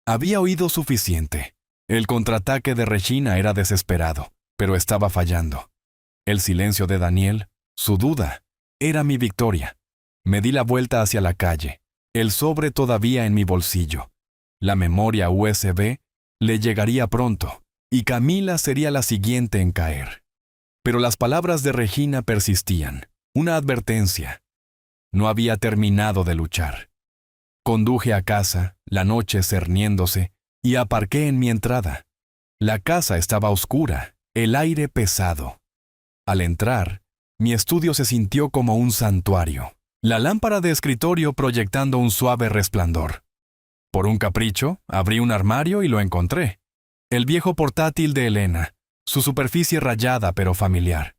Había oído suficiente. El contraataque de Regina era desesperado, pero estaba fallando. El silencio de Daniel, su duda, era mi victoria. Me di la vuelta hacia la calle, el sobre todavía en mi bolsillo. La memoria USB le llegaría pronto, y Camila sería la siguiente en caer. Pero las palabras de Regina persistían, una advertencia. No había terminado de luchar. Conduje a casa, la noche cerniéndose, y aparqué en mi entrada. La casa estaba oscura, el aire pesado. Al entrar, mi estudio se sintió como un santuario, la lámpara de escritorio proyectando un suave resplandor. Por un capricho, abrí un armario y lo encontré. El viejo portátil de Elena, su superficie rayada pero familiar.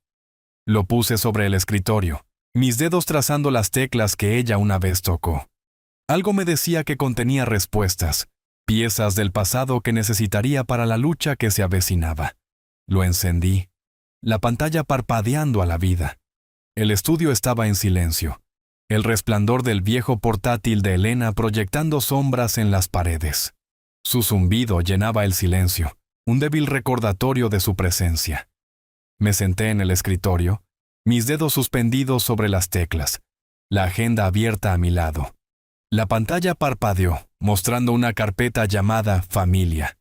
Lo puse sobre el escritorio, mis dedos trazando las teclas que ella una vez tocó. Algo me decía que contenía respuestas, piezas del pasado que necesitaría para la lucha que se avecinaba. Lo encendí, la pantalla parpadeando a la vida. El estudio estaba en silencio, el resplandor del viejo portátil de Elena proyectando sombras en las paredes. Su zumbido llenaba el silencio, un débil recordatorio de su presencia. Me senté en el escritorio, mis dedos suspendidos sobre las teclas, la agenda abierta a mi lado. La pantalla parpadeó, mostrando una carpeta llamada Familia.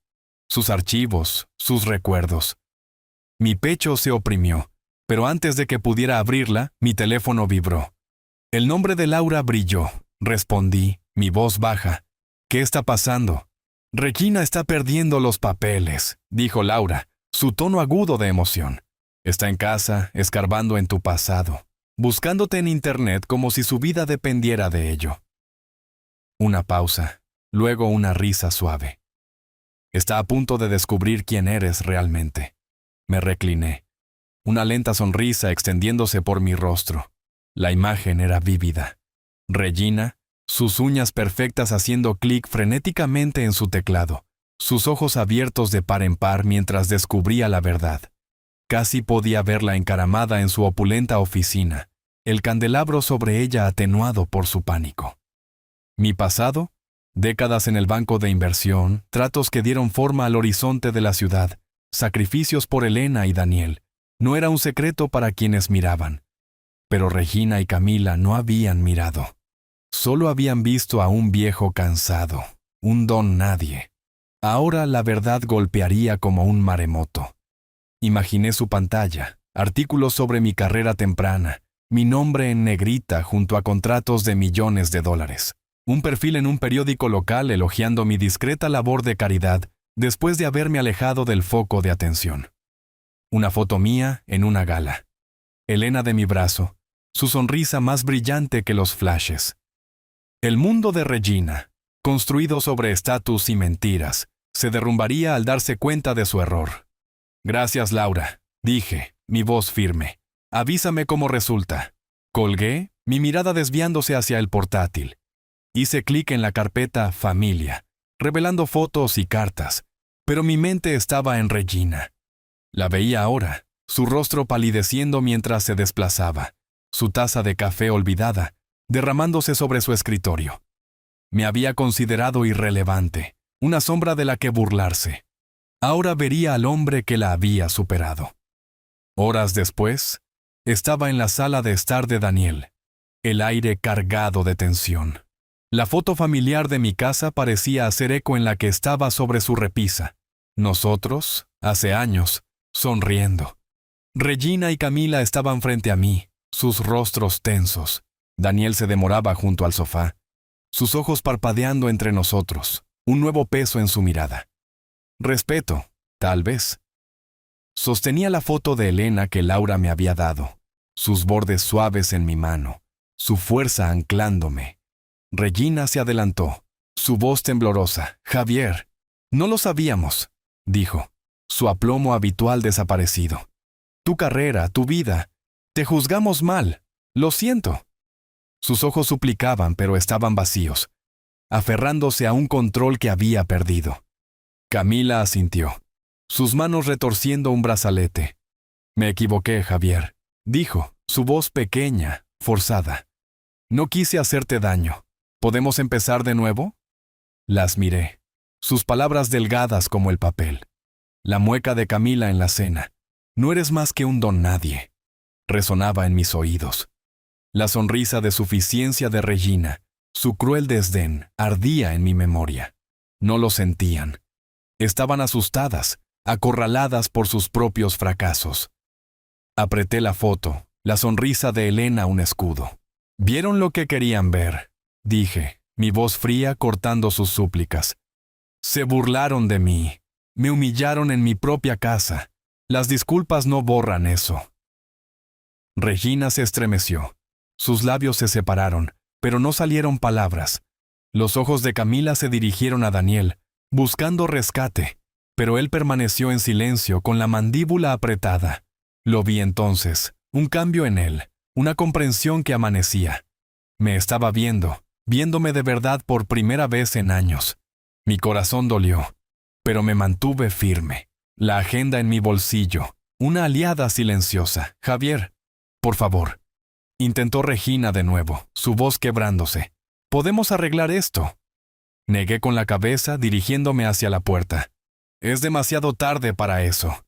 Sus archivos, sus recuerdos. Mi pecho se oprimió, pero antes de que pudiera abrirla, mi teléfono vibró. El nombre de Laura brilló. Respondí, mi voz baja. ¿Qué está pasando? Regina está perdiendo los papeles, dijo Laura, su tono agudo de emoción. Está en casa, escarbando en tu pasado, buscándote en internet como si su vida dependiera de ello. Una pausa, luego una risa suave. Está a punto de descubrir quién eres realmente. Me recliné. Una lenta sonrisa extendiéndose por mi rostro. La imagen era vívida. Regina, sus uñas perfectas haciendo clic frenéticamente en su teclado, sus ojos abiertos de par en par mientras descubría la verdad. Casi podía verla encaramada en su opulenta oficina, el candelabro sobre ella atenuado por su pánico. Mi pasado, décadas en el banco de inversión, tratos que dieron forma al horizonte de la ciudad, sacrificios por Elena y Daniel, no era un secreto para quienes miraban. Pero Regina y Camila no habían mirado. Solo habían visto a un viejo cansado, un don nadie. Ahora la verdad golpearía como un maremoto. Imaginé su pantalla, artículos sobre mi carrera temprana, mi nombre en negrita junto a contratos de millones de dólares. Un perfil en un periódico local elogiando mi discreta labor de caridad después de haberme alejado del foco de atención. Una foto mía en una gala. Elena de mi brazo, su sonrisa más brillante que los flashes. El mundo de Regina, construido sobre estatus y mentiras, se derrumbaría al darse cuenta de su error. Gracias, Laura, dije, mi voz firme. Avísame cómo resulta. Colgué, mi mirada desviándose hacia el portátil. Hice clic en la carpeta Familia, revelando fotos y cartas, pero mi mente estaba en Regina. La veía ahora, su rostro palideciendo mientras se desplazaba, su taza de café olvidada, derramándose sobre su escritorio. Me había considerado irrelevante, una sombra de la que burlarse. Ahora vería al hombre que la había superado. Horas después, estaba en la sala de estar de Daniel, el aire cargado de tensión. La foto familiar de mi casa parecía hacer eco en la que estaba sobre su repisa. Nosotros, hace años, sonriendo. Regina y Camila estaban frente a mí, sus rostros tensos. Daniel se demoraba junto al sofá, sus ojos parpadeando entre nosotros, un nuevo peso en su mirada. Respeto, tal vez. Sostenía la foto de Elena que Laura me había dado, sus bordes suaves en mi mano, su fuerza anclándome. Regina se adelantó, su voz temblorosa. «Javier, no lo sabíamos», dijo, su aplomo habitual desaparecido. «Tu carrera, tu vida. Te juzgamos mal. Lo siento». Sus ojos suplicaban, pero estaban vacíos. aferrándose a un control que había perdido. Camila asintió, sus manos retorciendo un brazalete. Me equivoqué, Javier, dijo, su voz pequeña, forzada. No quise hacerte daño. ¿Podemos empezar de nuevo? Las miré, sus palabras delgadas como el papel. La mueca de Camila en la cena. No eres más que un don nadie. Resonaba en mis oídos. La sonrisa de suficiencia de Regina, su cruel desdén, ardía en mi memoria. No lo sentían. Estaban asustadas, acorraladas por sus propios fracasos. Apreté la foto, la sonrisa de Elena un escudo. ¿Vieron lo que querían ver?, dije, mi voz fría cortando sus súplicas. Se burlaron de mí. Me humillaron en mi propia casa. Las disculpas no borran eso. Regina se estremeció. Sus labios se separaron, pero no salieron palabras. Los ojos de Camila se dirigieron a Daniel, buscando rescate, pero él permaneció en silencio con la mandíbula apretada. Lo vi entonces, un cambio en él, una comprensión que amanecía. Me estaba viéndome de verdad por primera vez en años. Mi corazón dolió, pero me mantuve firme. La agenda en mi bolsillo, una aliada silenciosa. Javier, por favor. Intentó Regina de nuevo, su voz quebrándose. ¿Podemos arreglar esto? Negué con la cabeza, dirigiéndome hacia la puerta. Es demasiado tarde para eso.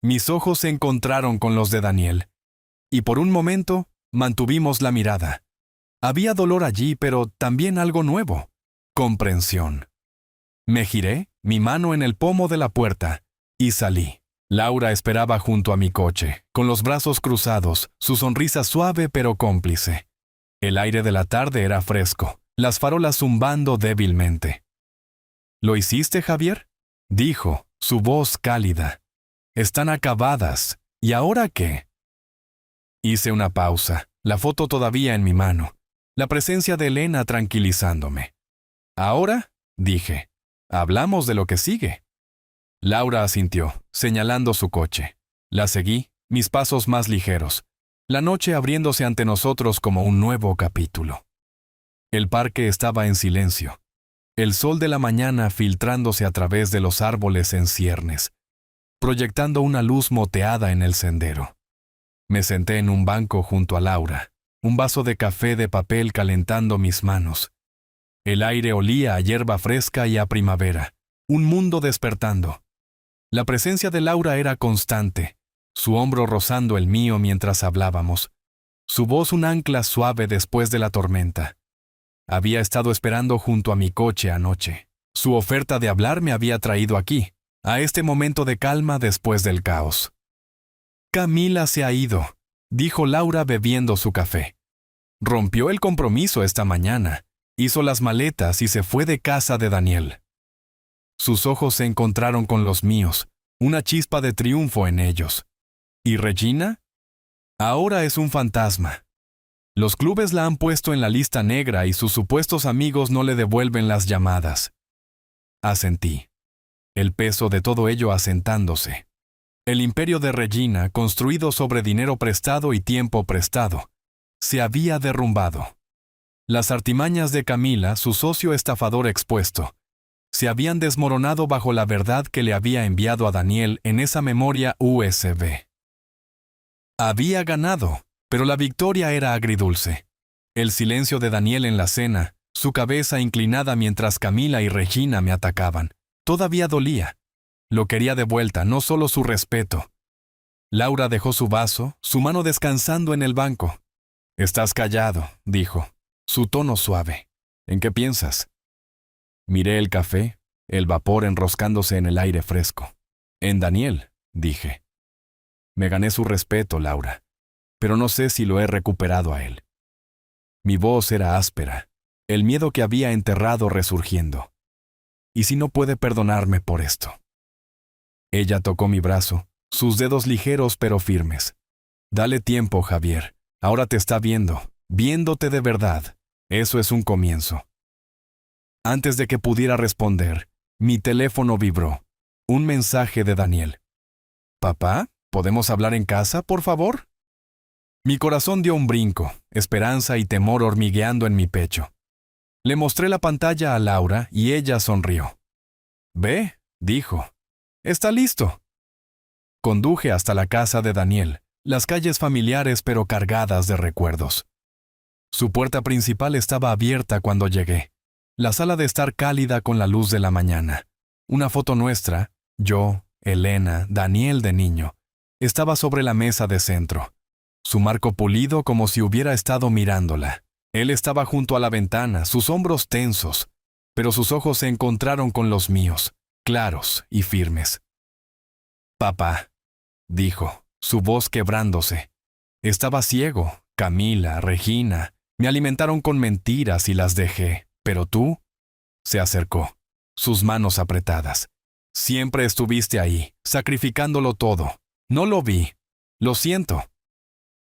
Mis ojos se encontraron con los de Daniel, y por un momento mantuvimos la mirada. Había dolor allí, pero también algo nuevo. Comprensión. Me giré, mi mano en el pomo de la puerta, y salí. Laura esperaba junto a mi coche, con los brazos cruzados, su sonrisa suave pero cómplice. El aire de la tarde era fresco, las farolas zumbando débilmente. ¿Lo hiciste, Javier?, dijo, su voz cálida. Están acabadas. ¿Y ahora qué? Hice una pausa, la foto todavía en mi mano, la presencia de Elena tranquilizándome. ¿Ahora?, dije. Hablamos de lo que sigue. Laura asintió, señalando su coche. La seguí, mis pasos más ligeros, la noche abriéndose ante nosotros como un nuevo capítulo. El parque estaba en silencio, el sol de la mañana filtrándose a través de los árboles en ciernes, proyectando una luz moteada en el sendero. Me senté en un banco junto a Laura, un vaso de café de papel calentando mis manos. El aire olía a hierba fresca y a primavera, un mundo despertando. La presencia de Laura era constante, su hombro rozando el mío mientras hablábamos, su voz un ancla suave después de la tormenta. Había estado esperando junto a mi coche anoche. Su oferta de hablar me había traído aquí, a este momento de calma después del caos. Camila se ha ido, dijo Laura bebiendo su café. Rompió el compromiso esta mañana. Hizo las maletas y se fue de casa de Daniel. Sus ojos se encontraron con los míos, una chispa de triunfo en ellos. ¿Y Regina? Ahora es un fantasma. Los clubes la han puesto en la lista negra y sus supuestos amigos no le devuelven las llamadas. Asentí. El peso de todo ello asentándose. El imperio de Regina, construido sobre dinero prestado y tiempo prestado, se había derrumbado. Las artimañas de Camila, su socio estafador expuesto, se habían desmoronado bajo la verdad que le había enviado a Daniel en esa memoria USB. Había ganado, pero la victoria era agridulce. El silencio de Daniel en la cena, su cabeza inclinada mientras Camila y Regina me atacaban, todavía dolía. Lo quería de vuelta, no solo su respeto. Laura dejó su vaso, su mano descansando en el banco. «Estás callado», dijo. Su tono suave. ¿En qué piensas? Miré el café, el vapor enroscándose en el aire fresco. En Daniel, dije. Me gané su respeto, Laura, pero no sé si lo he recuperado a él. Mi voz era áspera, el miedo que había enterrado resurgiendo. ¿Y si no puede perdonarme por esto? Ella tocó mi brazo, sus dedos ligeros pero firmes. Dale tiempo, Javier. Ahora te está viéndote de verdad. Eso es un comienzo. Antes de que pudiera responder, mi teléfono vibró. Un mensaje de Daniel. «Papá, ¿podemos hablar en casa, por favor?» Mi corazón dio un brinco, esperanza y temor hormigueando en mi pecho. Le mostré la pantalla a Laura y ella sonrió. «Ve», dijo. «Está listo». Conduje hasta la casa de Daniel, las calles familiares pero cargadas de recuerdos. Su puerta principal estaba abierta cuando llegué. La sala de estar cálida con la luz de la mañana. Una foto nuestra, yo, Elena, Daniel de niño, estaba sobre la mesa de centro. Su marco pulido como si hubiera estado mirándola. Él estaba junto a la ventana, sus hombros tensos, pero sus ojos se encontraron con los míos, claros y firmes. «Papá», dijo, su voz quebrándose. Estaba ciego, Camila, Regina, me alimentaron con mentiras y las dejé, pero tú, se acercó, sus manos apretadas. Siempre estuviste ahí, sacrificándolo todo. No lo vi. Lo siento.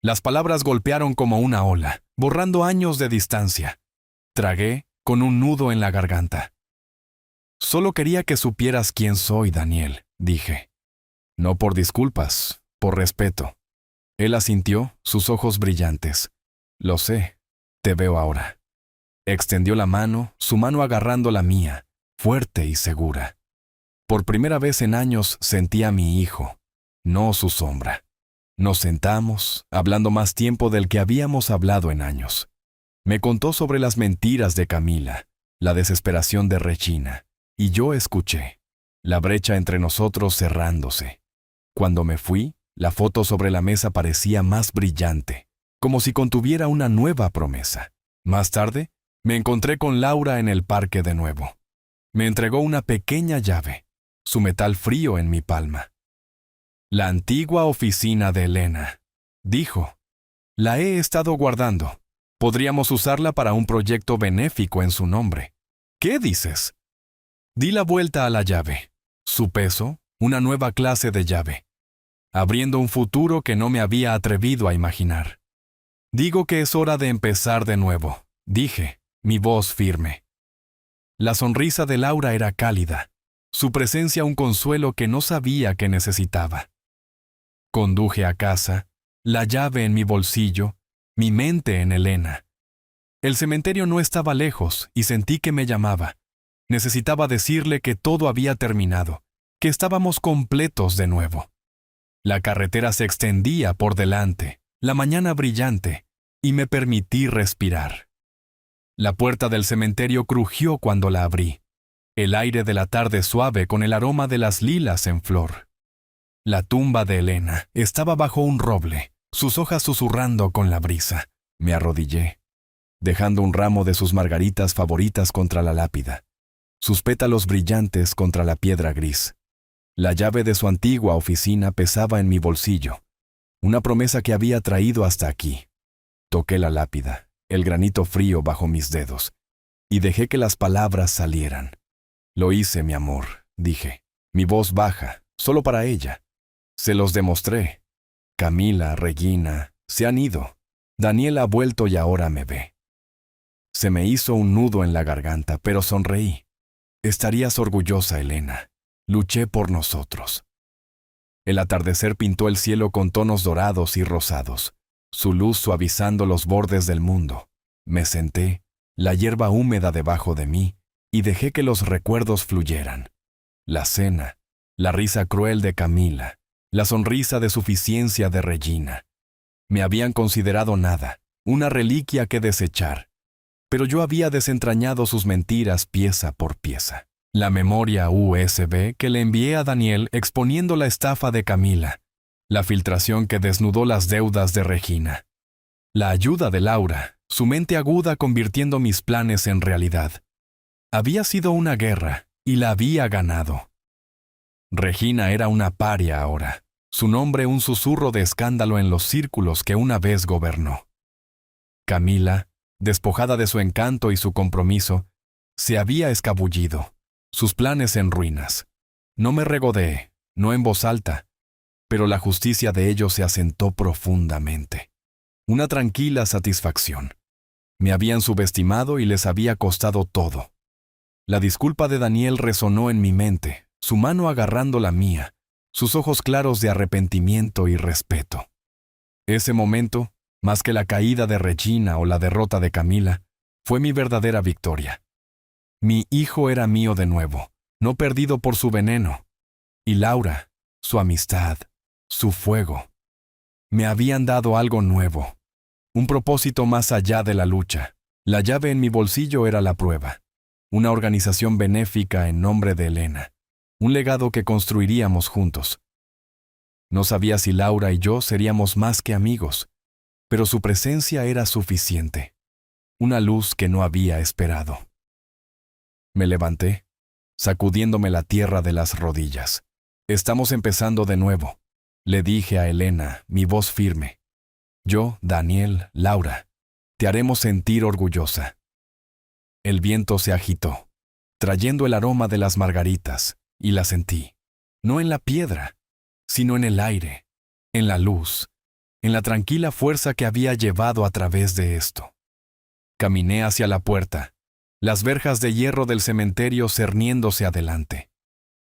Las palabras golpearon como una ola, borrando años de distancia. Tragué con un nudo en la garganta. Solo quería que supieras quién soy, Daniel, dije. No por disculpas, por respeto. Él asintió, sus ojos brillantes. Lo sé, te veo ahora. Extendió la mano, su mano agarrando la mía, fuerte y segura. Por primera vez en años sentí a mi hijo, no su sombra. Nos sentamos, hablando más tiempo del que habíamos hablado en años. Me contó sobre las mentiras de Camila, la desesperación de Regina, y yo escuché, la brecha entre nosotros cerrándose. Cuando me fui, la foto sobre la mesa parecía más brillante, como si contuviera una nueva promesa. Más tarde, me encontré con Laura en el parque de nuevo. Me entregó una pequeña llave, su metal frío en mi palma. «La antigua oficina de Elena», dijo. «La he estado guardando. Podríamos usarla para un proyecto benéfico en su nombre». «¿Qué dices?» Di la vuelta a la llave. Su peso, una nueva clase de llave. Abriendo un futuro que no me había atrevido a imaginar. «Digo que es hora de empezar de nuevo», dije, mi voz firme. La sonrisa de Laura era cálida, su presencia un consuelo que no sabía que necesitaba. Conduje a casa, la llave en mi bolsillo, mi mente en Elena. El cementerio no estaba lejos y sentí que me llamaba. Necesitaba decirle que todo había terminado, que estábamos completos de nuevo. La carretera se extendía por delante, la mañana brillante, y me permití respirar. La puerta del cementerio crujió cuando la abrí. El aire de la tarde suave con el aroma de las lilas en flor. La tumba de Elena estaba bajo un roble, sus hojas susurrando con la brisa. Me arrodillé, dejando un ramo de sus margaritas favoritas contra la lápida, sus pétalos brillantes contra la piedra gris. La llave de su antigua oficina pesaba en mi bolsillo, una promesa que había traído hasta aquí. Toqué la lápida, el granito frío bajo mis dedos, y dejé que las palabras salieran. «Lo hice, mi amor», dije, mi voz baja, solo para ella. Se los demostré. Camila, Regina, se han ido. Daniel ha vuelto y ahora me ve. Se me hizo un nudo en la garganta, pero sonreí. Estarías orgullosa, Elena. Luché por nosotros. El atardecer pintó el cielo con tonos dorados y rosados, su luz suavizando los bordes del mundo. Me senté, la hierba húmeda debajo de mí, y dejé que los recuerdos fluyeran. La cena, la risa cruel de Camila, la sonrisa de suficiencia de Regina. Me habían considerado nada, una reliquia que desechar, pero yo había desentrañado sus mentiras pieza por pieza. La memoria USB que le envié a Daniel exponiendo la estafa de Camila, la filtración que desnudó las deudas de Regina, la ayuda de Laura, su mente aguda convirtiendo mis planes en realidad. Había sido una guerra y la había ganado. Regina era una paria ahora, su nombre un susurro de escándalo en los círculos que una vez gobernó. Camila, despojada de su encanto y su compromiso, se había escabullido, sus planes en ruinas. No me regodeé, no en voz alta, pero la justicia de ellos se asentó profundamente. Una tranquila satisfacción. Me habían subestimado y les había costado todo. La disculpa de Daniel resonó en mi mente, su mano agarrando la mía, sus ojos claros de arrepentimiento y respeto. Ese momento, más que la caída de Regina o la derrota de Camila, Fue mi verdadera victoria. Mi hijo era mío de nuevo, no perdido por su veneno. Y Laura, su amistad, su fuego. Me habían dado algo nuevo, un propósito más allá de la lucha. La llave en mi bolsillo era la prueba, una organización benéfica en nombre de Elena, un legado que construiríamos juntos. No sabía si Laura y yo seríamos más que amigos, pero su presencia era suficiente, una luz que no había esperado. Me levanté, sacudiéndome la tierra de las rodillas. Estamos empezando de nuevo, le dije a Elena, mi voz firme. Yo, Daniel, Laura, te haremos sentir orgullosa. El viento se agitó, trayendo el aroma de las margaritas, y la sentí, no en la piedra, sino en el aire, en la luz, en la tranquila fuerza que había llevado a través de esto. Caminé hacia la puerta, las verjas de hierro del cementerio cerniéndose adelante.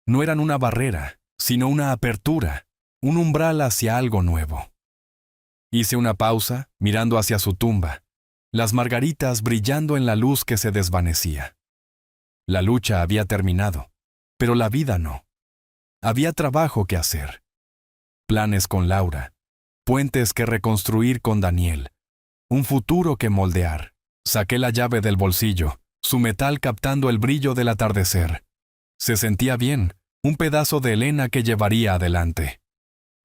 No eran una barrera, sino una apertura, un umbral hacia algo nuevo. Hice una pausa, mirando hacia su tumba, las margaritas brillando en la luz que se desvanecía. La lucha había terminado, pero la vida no. Había trabajo que hacer. Planes con Laura, puentes que reconstruir con Daniel, un futuro que moldear. Saqué la llave del bolsillo, su metal captando el brillo del atardecer. Se sentía bien, un pedazo de Elena que llevaría adelante.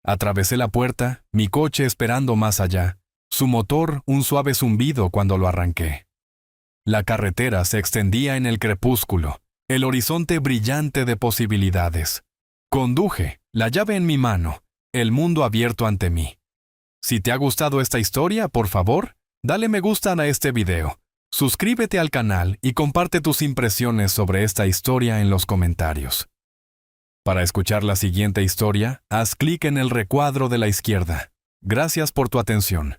Atravesé la puerta, mi coche esperando más allá, su motor un suave zumbido cuando lo arranqué. La carretera se extendía en el crepúsculo, el horizonte brillante de posibilidades. Conduje, la llave en mi mano, el mundo abierto ante mí. Si te ha gustado esta historia, por favor, dale me gusta a este video. Suscríbete al canal y comparte tus impresiones sobre esta historia en los comentarios. Para escuchar la siguiente historia, haz clic en el recuadro de la izquierda. Gracias por tu atención.